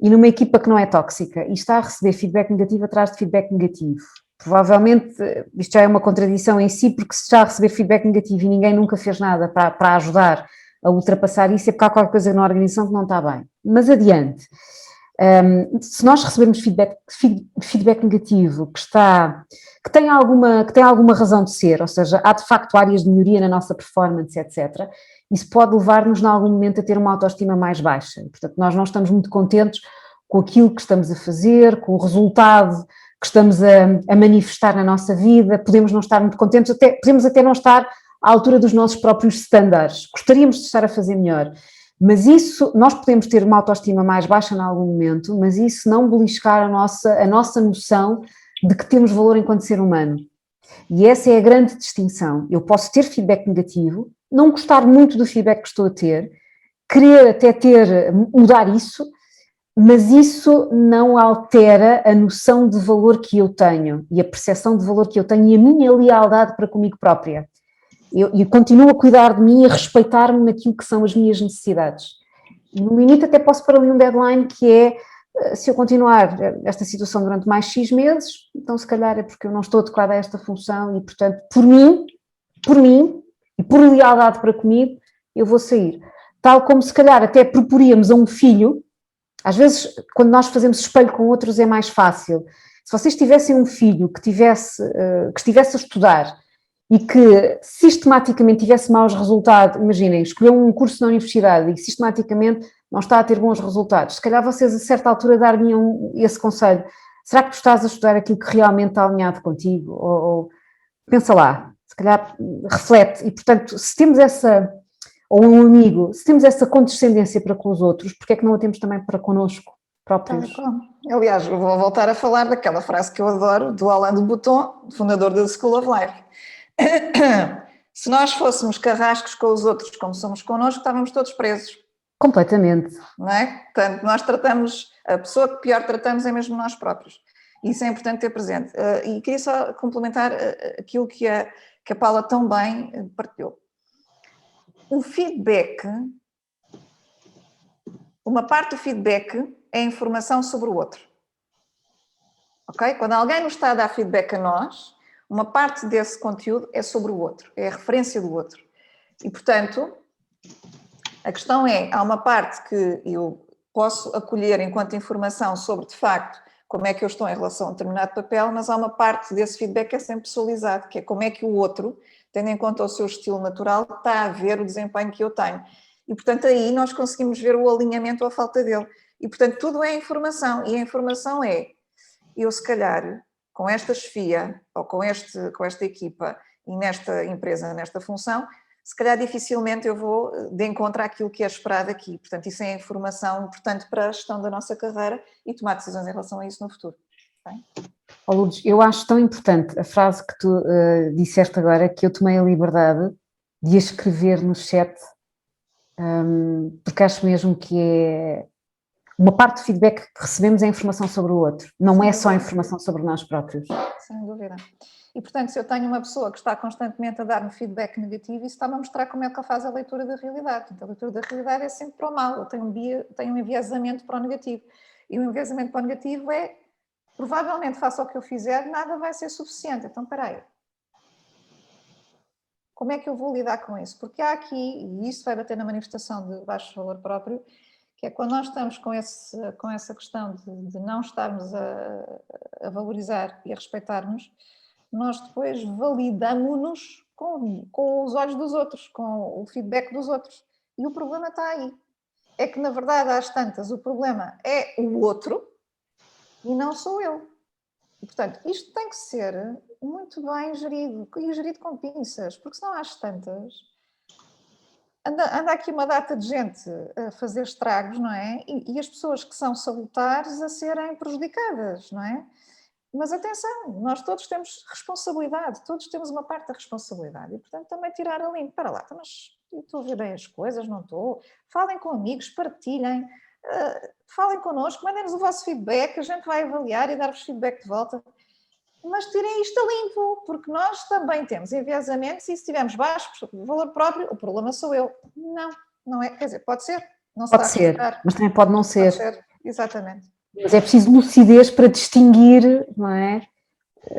e numa equipa que não é tóxica e está a receber feedback negativo atrás de feedback negativo. Provavelmente isto já é uma contradição em si, porque se está a receber feedback negativo e ninguém nunca fez nada para ajudar a ultrapassar isso, é porque há qualquer coisa na organização que não está bem. Mas adiante. Se nós recebermos feedback negativo que tem alguma razão de ser, ou seja, há de facto áreas de melhoria na nossa performance, etc., isso pode levar-nos, em algum momento, a ter uma autoestima mais baixa. Portanto, nós não estamos muito contentes com aquilo que estamos a fazer, com o resultado que estamos a manifestar na nossa vida, podemos não estar muito contentes, podemos até não estar à altura dos nossos próprios estándares, gostaríamos de estar a fazer melhor. Mas isso, nós podemos ter uma autoestima mais baixa em algum momento, mas isso não beliscar a nossa noção de que temos valor enquanto ser humano. E essa é a grande distinção. Eu posso ter feedback negativo, não gostar muito do feedback que estou a ter, querer até mudar isso, mas isso não altera a noção de valor que eu tenho e a percepção de valor que eu tenho e a minha lealdade para comigo própria. Eu continuo a cuidar de mim e a respeitar-me naquilo que são as minhas necessidades. E no limite até posso pôr ali um deadline que é, se eu continuar esta situação durante mais X meses, então se calhar é porque eu não estou adequada a esta função e, portanto, por mim e por lealdade para comigo, eu vou sair. Tal como se calhar até proporíamos a um filho, às vezes quando nós fazemos espelho com outros é mais fácil. Se vocês tivessem um filho que estivesse a estudar e que sistematicamente tivesse maus resultados, imaginem, escolheu um curso na universidade e sistematicamente não está a ter bons resultados, se calhar vocês a certa altura dar-me esse conselho, será que tu estás a estudar aquilo que realmente está alinhado contigo? Ou pensa lá, se calhar reflete, e portanto se temos ou um amigo, se temos essa condescendência para com os outros, porque é que não a temos também para connosco próprios? Aliás, eu vou voltar a falar daquela frase que eu adoro, do Alain de Botton, fundador da School of Life. Se nós fôssemos carrascos com os outros como somos connosco, estávamos todos presos. Completamente. Não é? Portanto, nós tratamos, a pessoa que pior tratamos é mesmo nós próprios. Isso é importante ter presente. E queria só complementar aquilo que a Paula tão bem partilhou. O feedback Uma parte do feedback é informação sobre o outro. Ok? Quando alguém nos está a dar feedback a nós, uma parte desse conteúdo é sobre o outro, é a referência do outro. E, portanto, a questão é, há uma parte que eu posso acolher enquanto informação sobre, de facto, como é que eu estou em relação a um determinado papel, mas há uma parte desse feedback que é sempre pessoalizado, que é como é que o outro, tendo em conta o seu estilo natural, está a ver o desempenho que eu tenho. E, portanto, aí nós conseguimos ver o alinhamento ou a falta dele. E, portanto, tudo é informação. E a informação é, eu se calhar, com esta chefia, ou com esta equipa, e nesta empresa, nesta função, se calhar dificilmente eu vou de encontro àquilo que é esperado aqui. Portanto, isso é informação importante para a gestão da nossa carreira e tomar decisões em relação a isso no futuro. Oh, Lourdes, eu acho tão importante a frase que tu disseste agora, que eu tomei a liberdade de a escrever no chat, porque acho mesmo que é uma parte do feedback que recebemos é informação sobre o outro, não é só informação sobre nós próprios. Sem dúvida. E, portanto, se eu tenho uma pessoa que está constantemente a dar-me feedback negativo, isso está-me a mostrar como é que ele faz a leitura da realidade. Portanto, a leitura da realidade é sempre para o mal, eu tenho um enviesamento para o negativo. E o enviesamento para o negativo é, provavelmente, faça o que eu fizer, nada vai ser suficiente. Então, espera aí. Como é que eu vou lidar com isso? Porque há aqui, e isso vai bater na manifestação de baixo valor próprio, que é quando nós estamos com essa questão de não estarmos a valorizar e a respeitar-nos, nós depois validamos-nos com os olhos dos outros, com o feedback dos outros. E o problema está aí. É que, na verdade, às tantas, o problema é o outro e não sou eu. E, portanto, isto tem que ser muito bem gerido, e gerido com pinças, porque senão às tantas anda aqui uma data de gente a fazer estragos, não é? E as pessoas que são salutares a serem prejudicadas, não é? Mas atenção, nós todos temos responsabilidade, todos temos uma parte da responsabilidade e, portanto, também tirar a limpo. Para lá, mas eu estou a ver bem as coisas, não estou? Falem com amigos, partilhem, falem connosco, mandem-nos o vosso feedback, a gente vai avaliar e dar-vos feedback de volta. Mas tirem isto a limpo, porque nós também temos enviesamentos e se tivermos baixo valor próprio, o problema sou eu. Não é, quer dizer, pode ser, não se Pode está a ser, respeitar. mas também pode não ser. Pode ser, exatamente. Mas é preciso lucidez para distinguir, não é?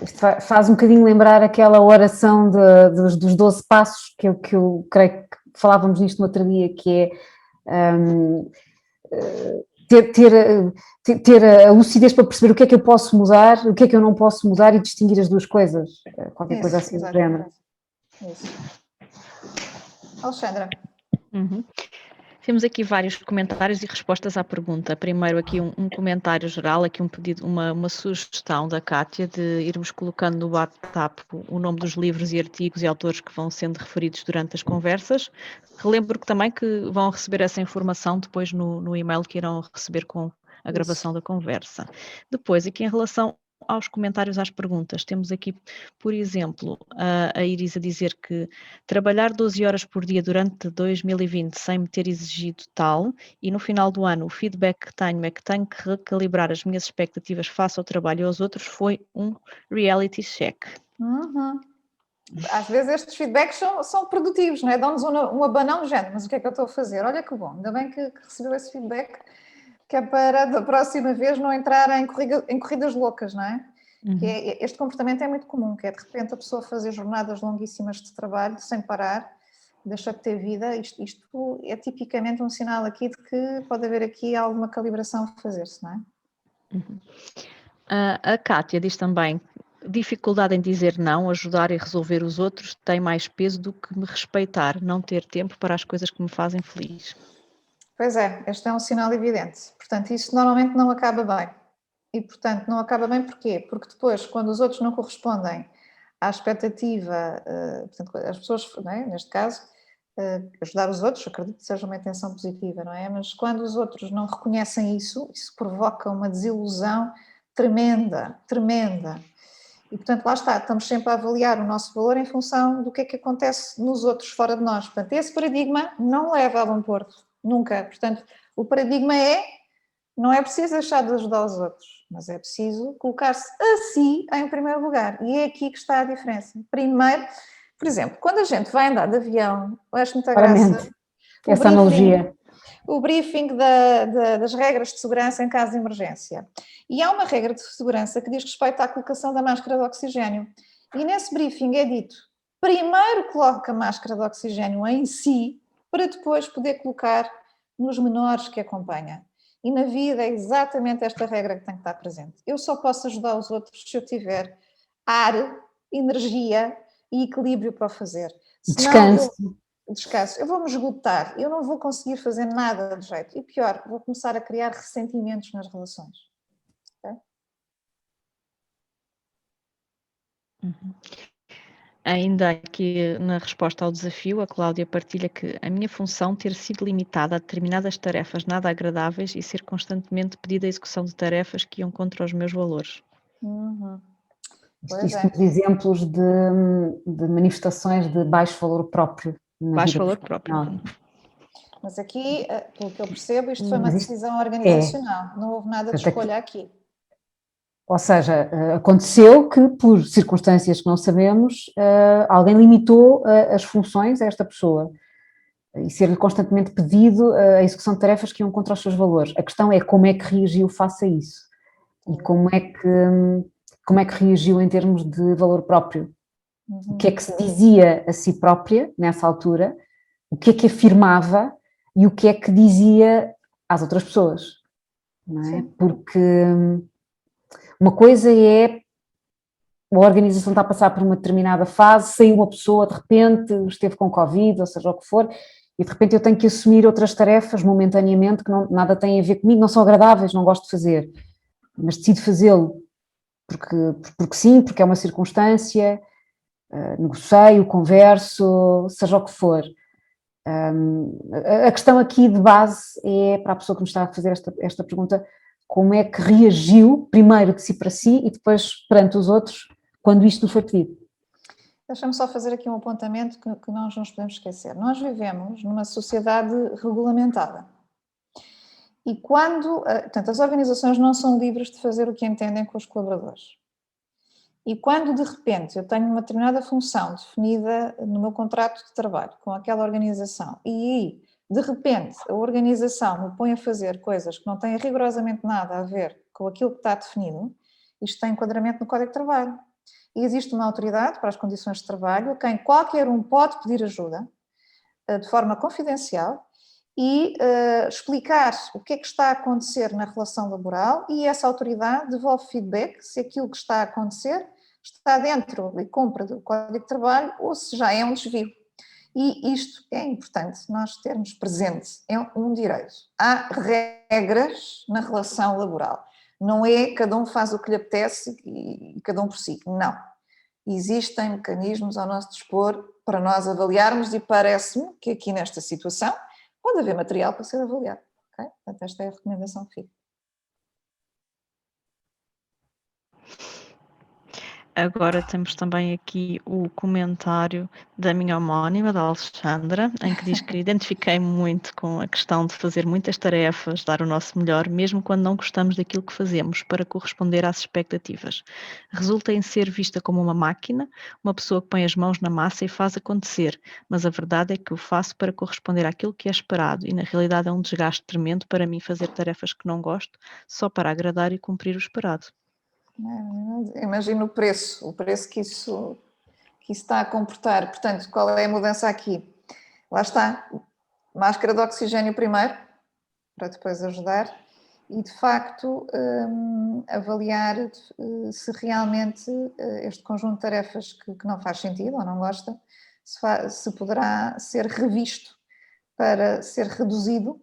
Isto faz um bocadinho lembrar aquela oração dos 12 passos que eu creio que falávamos nisto no outro dia, que é ter a lucidez para perceber o que é que eu posso mudar, o que é que eu não posso mudar e distinguir as duas coisas, qualquer coisa assim do género. Isso. Alexandra. Temos aqui vários comentários e respostas à pergunta. Primeiro aqui um comentário geral, aqui um pedido, uma sugestão da Kátia de irmos colocando no WhatsApp o nome dos livros e artigos e autores que vão sendo referidos durante as conversas. Relembro também que vão receber essa informação depois no e-mail que irão receber com a gravação da conversa. Depois, aqui em relação aos comentários às perguntas, temos aqui, por exemplo, a Iris a dizer que trabalhar 12 horas por dia durante 2020 sem me ter exigido tal e no final do ano o feedback que tenho é que tenho que recalibrar as minhas expectativas face ao trabalho e aos outros foi um reality check. Às vezes estes feedbacks são produtivos, não é? Dão-nos um abanão de género, mas o que é que eu estou a fazer? Olha que bom, ainda bem que recebeu esse feedback, que é para da próxima vez não entrar em corridas loucas, não é? Que este comportamento é muito comum, que é de repente a pessoa fazer jornadas longuíssimas de trabalho sem parar, deixa de ter vida. Isto é tipicamente um sinal aqui de que pode haver aqui alguma calibração a fazer-se, não é? A Kátia diz também: dificuldade em dizer não, ajudar e resolver os outros tem mais peso do que me respeitar, não ter tempo para as coisas que me fazem feliz. Pois é, este é um sinal evidente. Portanto, isso normalmente não acaba bem. E, portanto, não acaba bem porquê? Porque depois, quando os outros não correspondem à expectativa, portanto, as pessoas, não é? Neste caso, ajudar os outros, acredito que seja uma intenção positiva, não é? Mas quando os outros não reconhecem isso provoca uma desilusão tremenda, tremenda. E, portanto, lá está, estamos sempre a avaliar o nosso valor em função do que é que acontece nos outros fora de nós. Portanto, esse paradigma não leva a bom porto, nunca. Portanto, o paradigma não é preciso deixar de ajudar os outros, mas é preciso colocar-se a si em primeiro lugar. E é aqui que está a diferença. Primeiro, por exemplo, quando a gente vai andar de avião, eu acho muita graça. Essa analogia. o briefing das regras de segurança em caso de emergência. E há uma regra de segurança que diz respeito à colocação da máscara de oxigênio. E nesse briefing é dito, primeiro coloca a máscara de oxigênio em si, para depois poder colocar nos menores que acompanha. E na vida é exatamente esta regra que tem que estar presente. Eu só posso ajudar os outros se eu tiver ar, energia e equilíbrio para o fazer. Descanso. Descanso. Eu vou-me esgotar, eu não vou conseguir fazer nada de jeito. E pior, vou começar a criar ressentimentos nas relações. Okay? Uhum. Ainda aqui na resposta ao desafio, a Cláudia partilha que a minha função ter sido limitada a determinadas tarefas nada agradáveis e ser constantemente pedida a execução de tarefas que iam contra os meus valores. Uhum. Isto são exemplos de manifestações de baixo valor próprio. Baixo valor próprio. Mas aqui, pelo que eu percebo, isto foi uma decisão organizacional, não houve nada de escolha aqui. Ou seja, aconteceu que, por circunstâncias que não sabemos, alguém limitou as funções a esta pessoa e ser-lhe constantemente pedido a execução de tarefas que iam contra os seus valores. A questão é como é que reagiu face a isso e como é que reagiu em termos de valor próprio. Uhum. O que é que se dizia a si própria nessa altura, o que é que afirmava e o que é que dizia às outras pessoas, não é? Sim. Porque uma coisa é a organização está a passar por uma determinada fase, saiu uma pessoa de repente, esteve com Covid, ou seja o que for, e de repente eu tenho que assumir outras tarefas momentaneamente que nada têm a ver comigo, não são agradáveis, não gosto de fazer, mas decido fazê-lo porque sim, porque é uma circunstância, negocio, converso, seja o que for. A questão aqui de base é, para a pessoa que me está a fazer esta pergunta, como é que reagiu, primeiro de si para si e depois perante os outros, quando isto lhe foi pedido? Deixa-me só fazer aqui um apontamento que nós não nos podemos esquecer. Nós vivemos numa sociedade regulamentada. E portanto, as organizações não são livres de fazer o que entendem com os colaboradores. E quando, de repente, eu tenho uma determinada função definida no meu contrato de trabalho com aquela organização e, de repente, a organização me põe a fazer coisas que não têm rigorosamente nada a ver com aquilo que está definido, isto tem enquadramento no Código de Trabalho. E existe uma autoridade para as condições de trabalho a quem qualquer um pode pedir ajuda de forma confidencial e explicar o que é que está a acontecer na relação laboral e essa autoridade devolve feedback se aquilo que está a acontecer está dentro e cumpre do Código de Trabalho ou se já é um desvio. E isto é importante nós termos presente, é um direito. Há regras na relação laboral. Não é cada um faz o que lhe apetece e cada um por si. Não. Existem mecanismos ao nosso dispor para nós avaliarmos e parece-me que aqui nesta situação pode haver material para ser avaliado. Okay? Portanto, esta é a recomendação que fica. Agora temos também aqui o comentário da minha homónima, da Alexandra, em que diz que identifiquei muito com a questão de fazer muitas tarefas, dar o nosso melhor, mesmo quando não gostamos daquilo que fazemos, para corresponder às expectativas. Resulta em ser vista como uma máquina, uma pessoa que põe as mãos na massa e faz acontecer, mas a verdade é que o faço para corresponder àquilo que é esperado e na realidade é um desgaste tremendo para mim fazer tarefas que não gosto, só para agradar e cumprir o esperado. Imagina o preço que isso está a comportar. Portanto, qual é a mudança aqui? Lá está, máscara de oxigênio primeiro, para depois ajudar, e de facto avaliar se realmente este conjunto de tarefas que não faz sentido ou não gosta, se poderá ser revisto para ser reduzido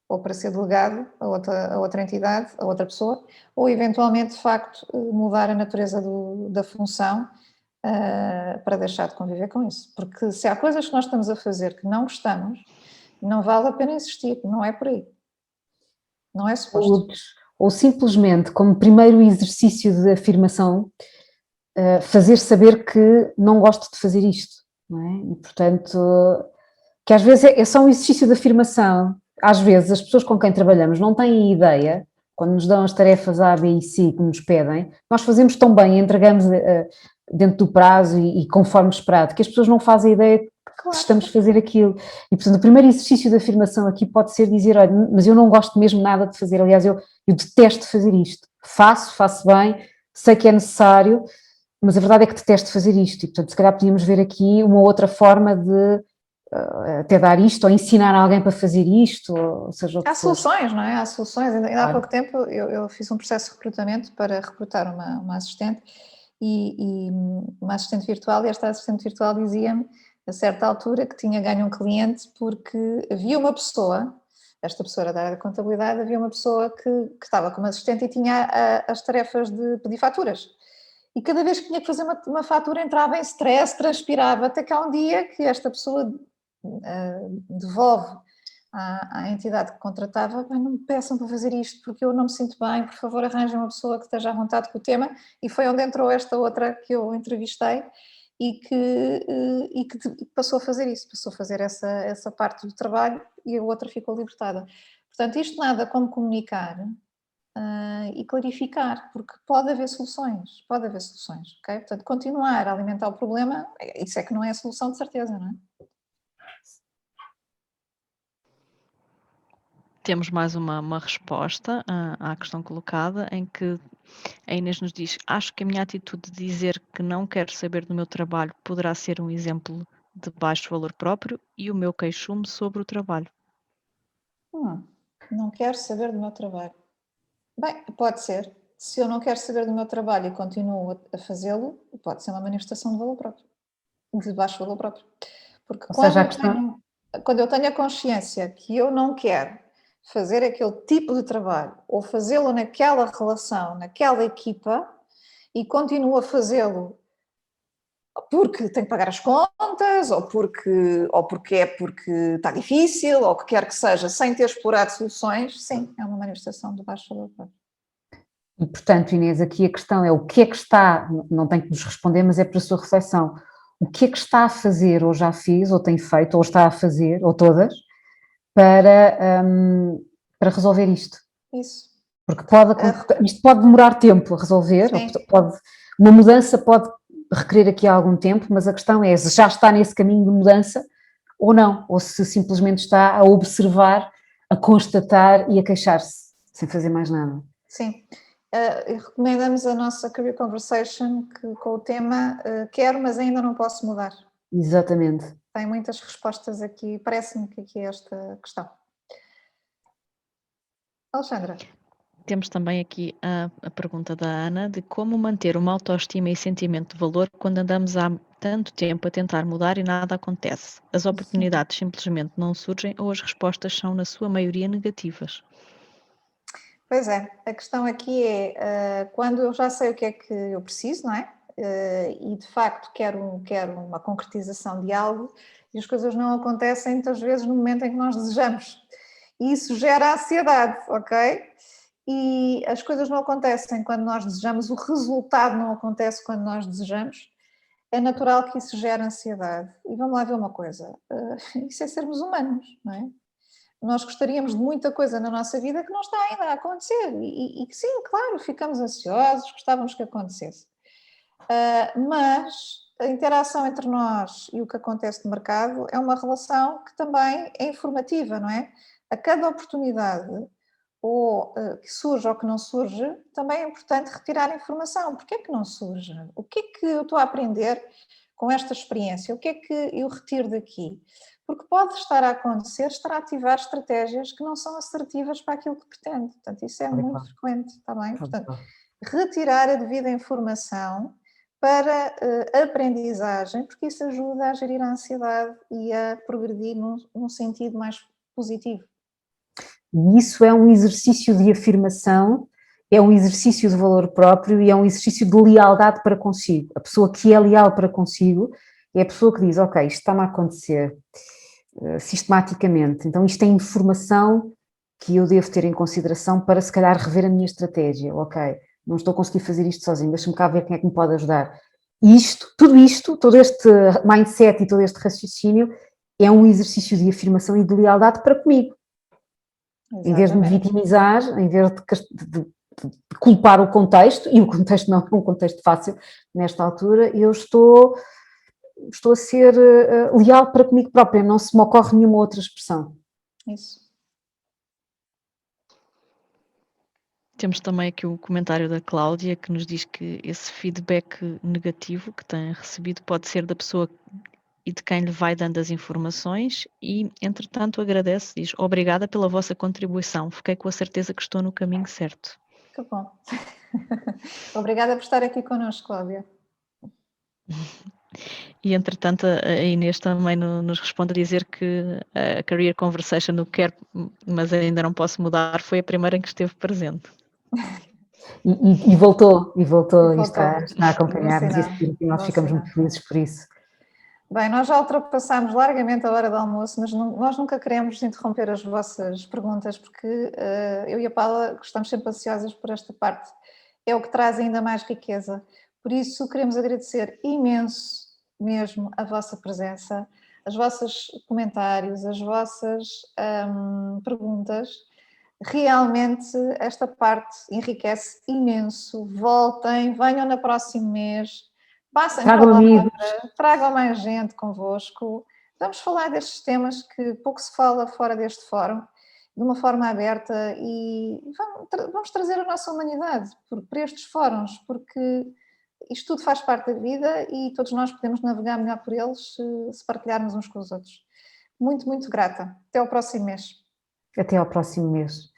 ou para ser delegado a outra entidade, a outra pessoa, ou eventualmente, de facto, mudar a natureza da função para deixar de conviver com isso. Porque se há coisas que nós estamos a fazer que não gostamos, não vale a pena insistir, não é por aí. Não é suposto. Ou simplesmente, como primeiro exercício de afirmação, fazer saber que não gosto de fazer isto, não é? E, portanto, que às vezes é só um exercício de afirmação. Às vezes as pessoas com quem trabalhamos não têm ideia, quando nos dão as tarefas A, B e C que nos pedem, nós fazemos tão bem, entregamos dentro do prazo e conforme esperado, que as pessoas não fazem ideia que Claro. Estamos a fazer aquilo. E, portanto, o primeiro exercício de afirmação aqui pode ser dizer, olha, mas eu não gosto mesmo nada de fazer, aliás, eu detesto fazer isto. Faço bem, sei que é necessário, mas a verdade é que detesto fazer isto. E, portanto, se calhar podíamos ver aqui uma outra forma de até dar isto, ou ensinar alguém para fazer isto, ou seja o que Há for. soluções, não é? Há soluções. Ainda há Claro. pouco tempo eu fiz um processo de recrutamento para recrutar uma assistente e uma assistente virtual, e esta assistente virtual dizia-me, a certa altura, que tinha ganho um cliente porque havia uma pessoa, esta pessoa era da área da contabilidade, havia uma pessoa que estava como assistente e tinha as tarefas de pedir faturas. E cada vez que tinha que fazer uma fatura entrava em stress, transpirava, até que há um dia que esta pessoa devolve à entidade que contratava, não me peçam para fazer isto porque eu não me sinto bem, por favor arranjem uma pessoa que esteja à vontade com o tema, e foi onde entrou esta outra que eu entrevistei e que passou a fazer isso, passou a fazer essa parte do trabalho e a outra ficou libertada. Portanto, isto nada como comunicar e clarificar, porque pode haver soluções, ok? Portanto, continuar a alimentar o problema, isso é que não é a solução de certeza, não é? Temos mais uma resposta à questão colocada, em que a Inês nos diz: acho que a minha atitude de dizer que não quero saber do meu trabalho poderá ser um exemplo de baixo valor próprio e o meu queixume sobre o trabalho. Não quero saber do meu trabalho. Bem, pode ser. Se eu não quero saber do meu trabalho e continuo a fazê-lo, pode ser uma manifestação de valor próprio, de baixo valor próprio. Porque Ou seja, a questão... quando eu tenho a consciência que eu não quero fazer aquele tipo de trabalho ou fazê-lo naquela relação, naquela equipa, e continuo a fazê-lo porque tenho que pagar as contas, ou porque está difícil, ou o que quer que seja, sem ter explorado soluções, sim, é uma manifestação de baixo valor próprio. E, portanto, Inês, aqui a questão é o que é que está, não tem que nos responder, mas é para a sua reflexão, o que é que está a fazer, ou já fez, ou tem feito, ou está a fazer, ou todas, para resolver isto? Isso. Porque isto pode demorar tempo a resolver, uma mudança pode requerer aqui algum tempo, mas a questão é se já está nesse caminho de mudança ou não, ou se simplesmente está a observar, a constatar e a queixar-se, sem fazer mais nada. Sim. Recomendamos a nossa Career Conversation com o tema quero, mas ainda não posso mudar. Exatamente. Tem muitas respostas aqui, parece-me que aqui é esta questão. Alexandra. Temos também aqui a pergunta da Ana de como manter uma autoestima e sentimento de valor quando andamos há tanto tempo a tentar mudar e nada acontece. As oportunidades simplesmente não surgem ou as respostas são, na sua maioria, negativas. Pois é, a questão aqui é quando eu já sei o que é que eu preciso, não é? E de facto quero uma concretização de algo e as coisas não acontecem muitas vezes no momento em que nós desejamos. E isso gera ansiedade, ok? E as coisas não acontecem quando nós desejamos, o resultado não acontece quando nós desejamos, é natural que isso gere ansiedade. E vamos lá ver uma coisa, isso é sermos humanos, não é? Nós gostaríamos de muita coisa na nossa vida que não está ainda a acontecer e que sim, claro, ficamos ansiosos, gostávamos que acontecesse. Mas a interação entre nós e o que acontece no mercado é uma relação que também é informativa, não é? A cada oportunidade ou que surge ou que não surge, também é importante retirar informação. Porquê é que não surge? O que é que eu estou a aprender com esta experiência? O que é que eu retiro daqui? Porque pode estar a acontecer, estar a ativar estratégias que não são assertivas para aquilo que pretende. Portanto, isso é muito frequente, está bem? Portanto, retirar a devida informação para a aprendizagem, porque isso ajuda a gerir a ansiedade e a progredir num sentido mais positivo. E isso é um exercício de afirmação, é um exercício de valor próprio e é um exercício de lealdade para consigo. A pessoa que é leal para consigo é a pessoa que diz, ok, isto está-me a acontecer sistematicamente, então isto é informação que eu devo ter em consideração para se calhar rever a minha estratégia, ok, não estou a conseguir fazer isto sozinho, deixa-me cá ver quem é que me pode ajudar. Tudo isto, todo este mindset e todo este raciocínio é um exercício de afirmação e de lealdade para comigo. Exatamente. Em vez de me vitimizar, em vez de culpar o contexto, e o contexto não é um contexto fácil nesta altura, eu estou estou a ser leal para comigo própria, não se me ocorre nenhuma outra expressão. Isso. Temos também aqui o comentário da Cláudia, que nos diz que esse feedback negativo que tem recebido pode ser da pessoa e de quem lhe vai dando as informações e, entretanto, agradece, diz: obrigada pela vossa contribuição, fiquei com a certeza que estou no caminho certo. Que bom. Obrigada por estar aqui connosco, Cláudia. E, entretanto, a Inês também nos responde a dizer que a Career Conversation no Quer, mas ainda não posso mudar, foi a primeira em que esteve presente. E voltou, e está a acompanhar-nos e nós ficamos sinal. muito felizes por isso. Bem, nós já ultrapassámos largamente a hora do almoço, mas nós nunca queremos interromper as vossas perguntas, porque eu e a Paula estamos sempre ansiosas por esta parte. É o que traz ainda mais riqueza. Por isso, queremos agradecer imenso mesmo a vossa presença, os vossos comentários, as vossas perguntas. Realmente esta parte enriquece imenso. Voltem, venham no próximo mês, passem Tragam amigos, tragam mais gente convosco. Vamos falar destes temas que pouco se fala fora deste fórum, de uma forma aberta, e vamos trazer a nossa humanidade para estes fóruns, porque isto tudo faz parte da vida e todos nós podemos navegar melhor por eles se partilharmos uns com os outros. Muito, muito grata. Até ao próximo mês. até ao próximo mês.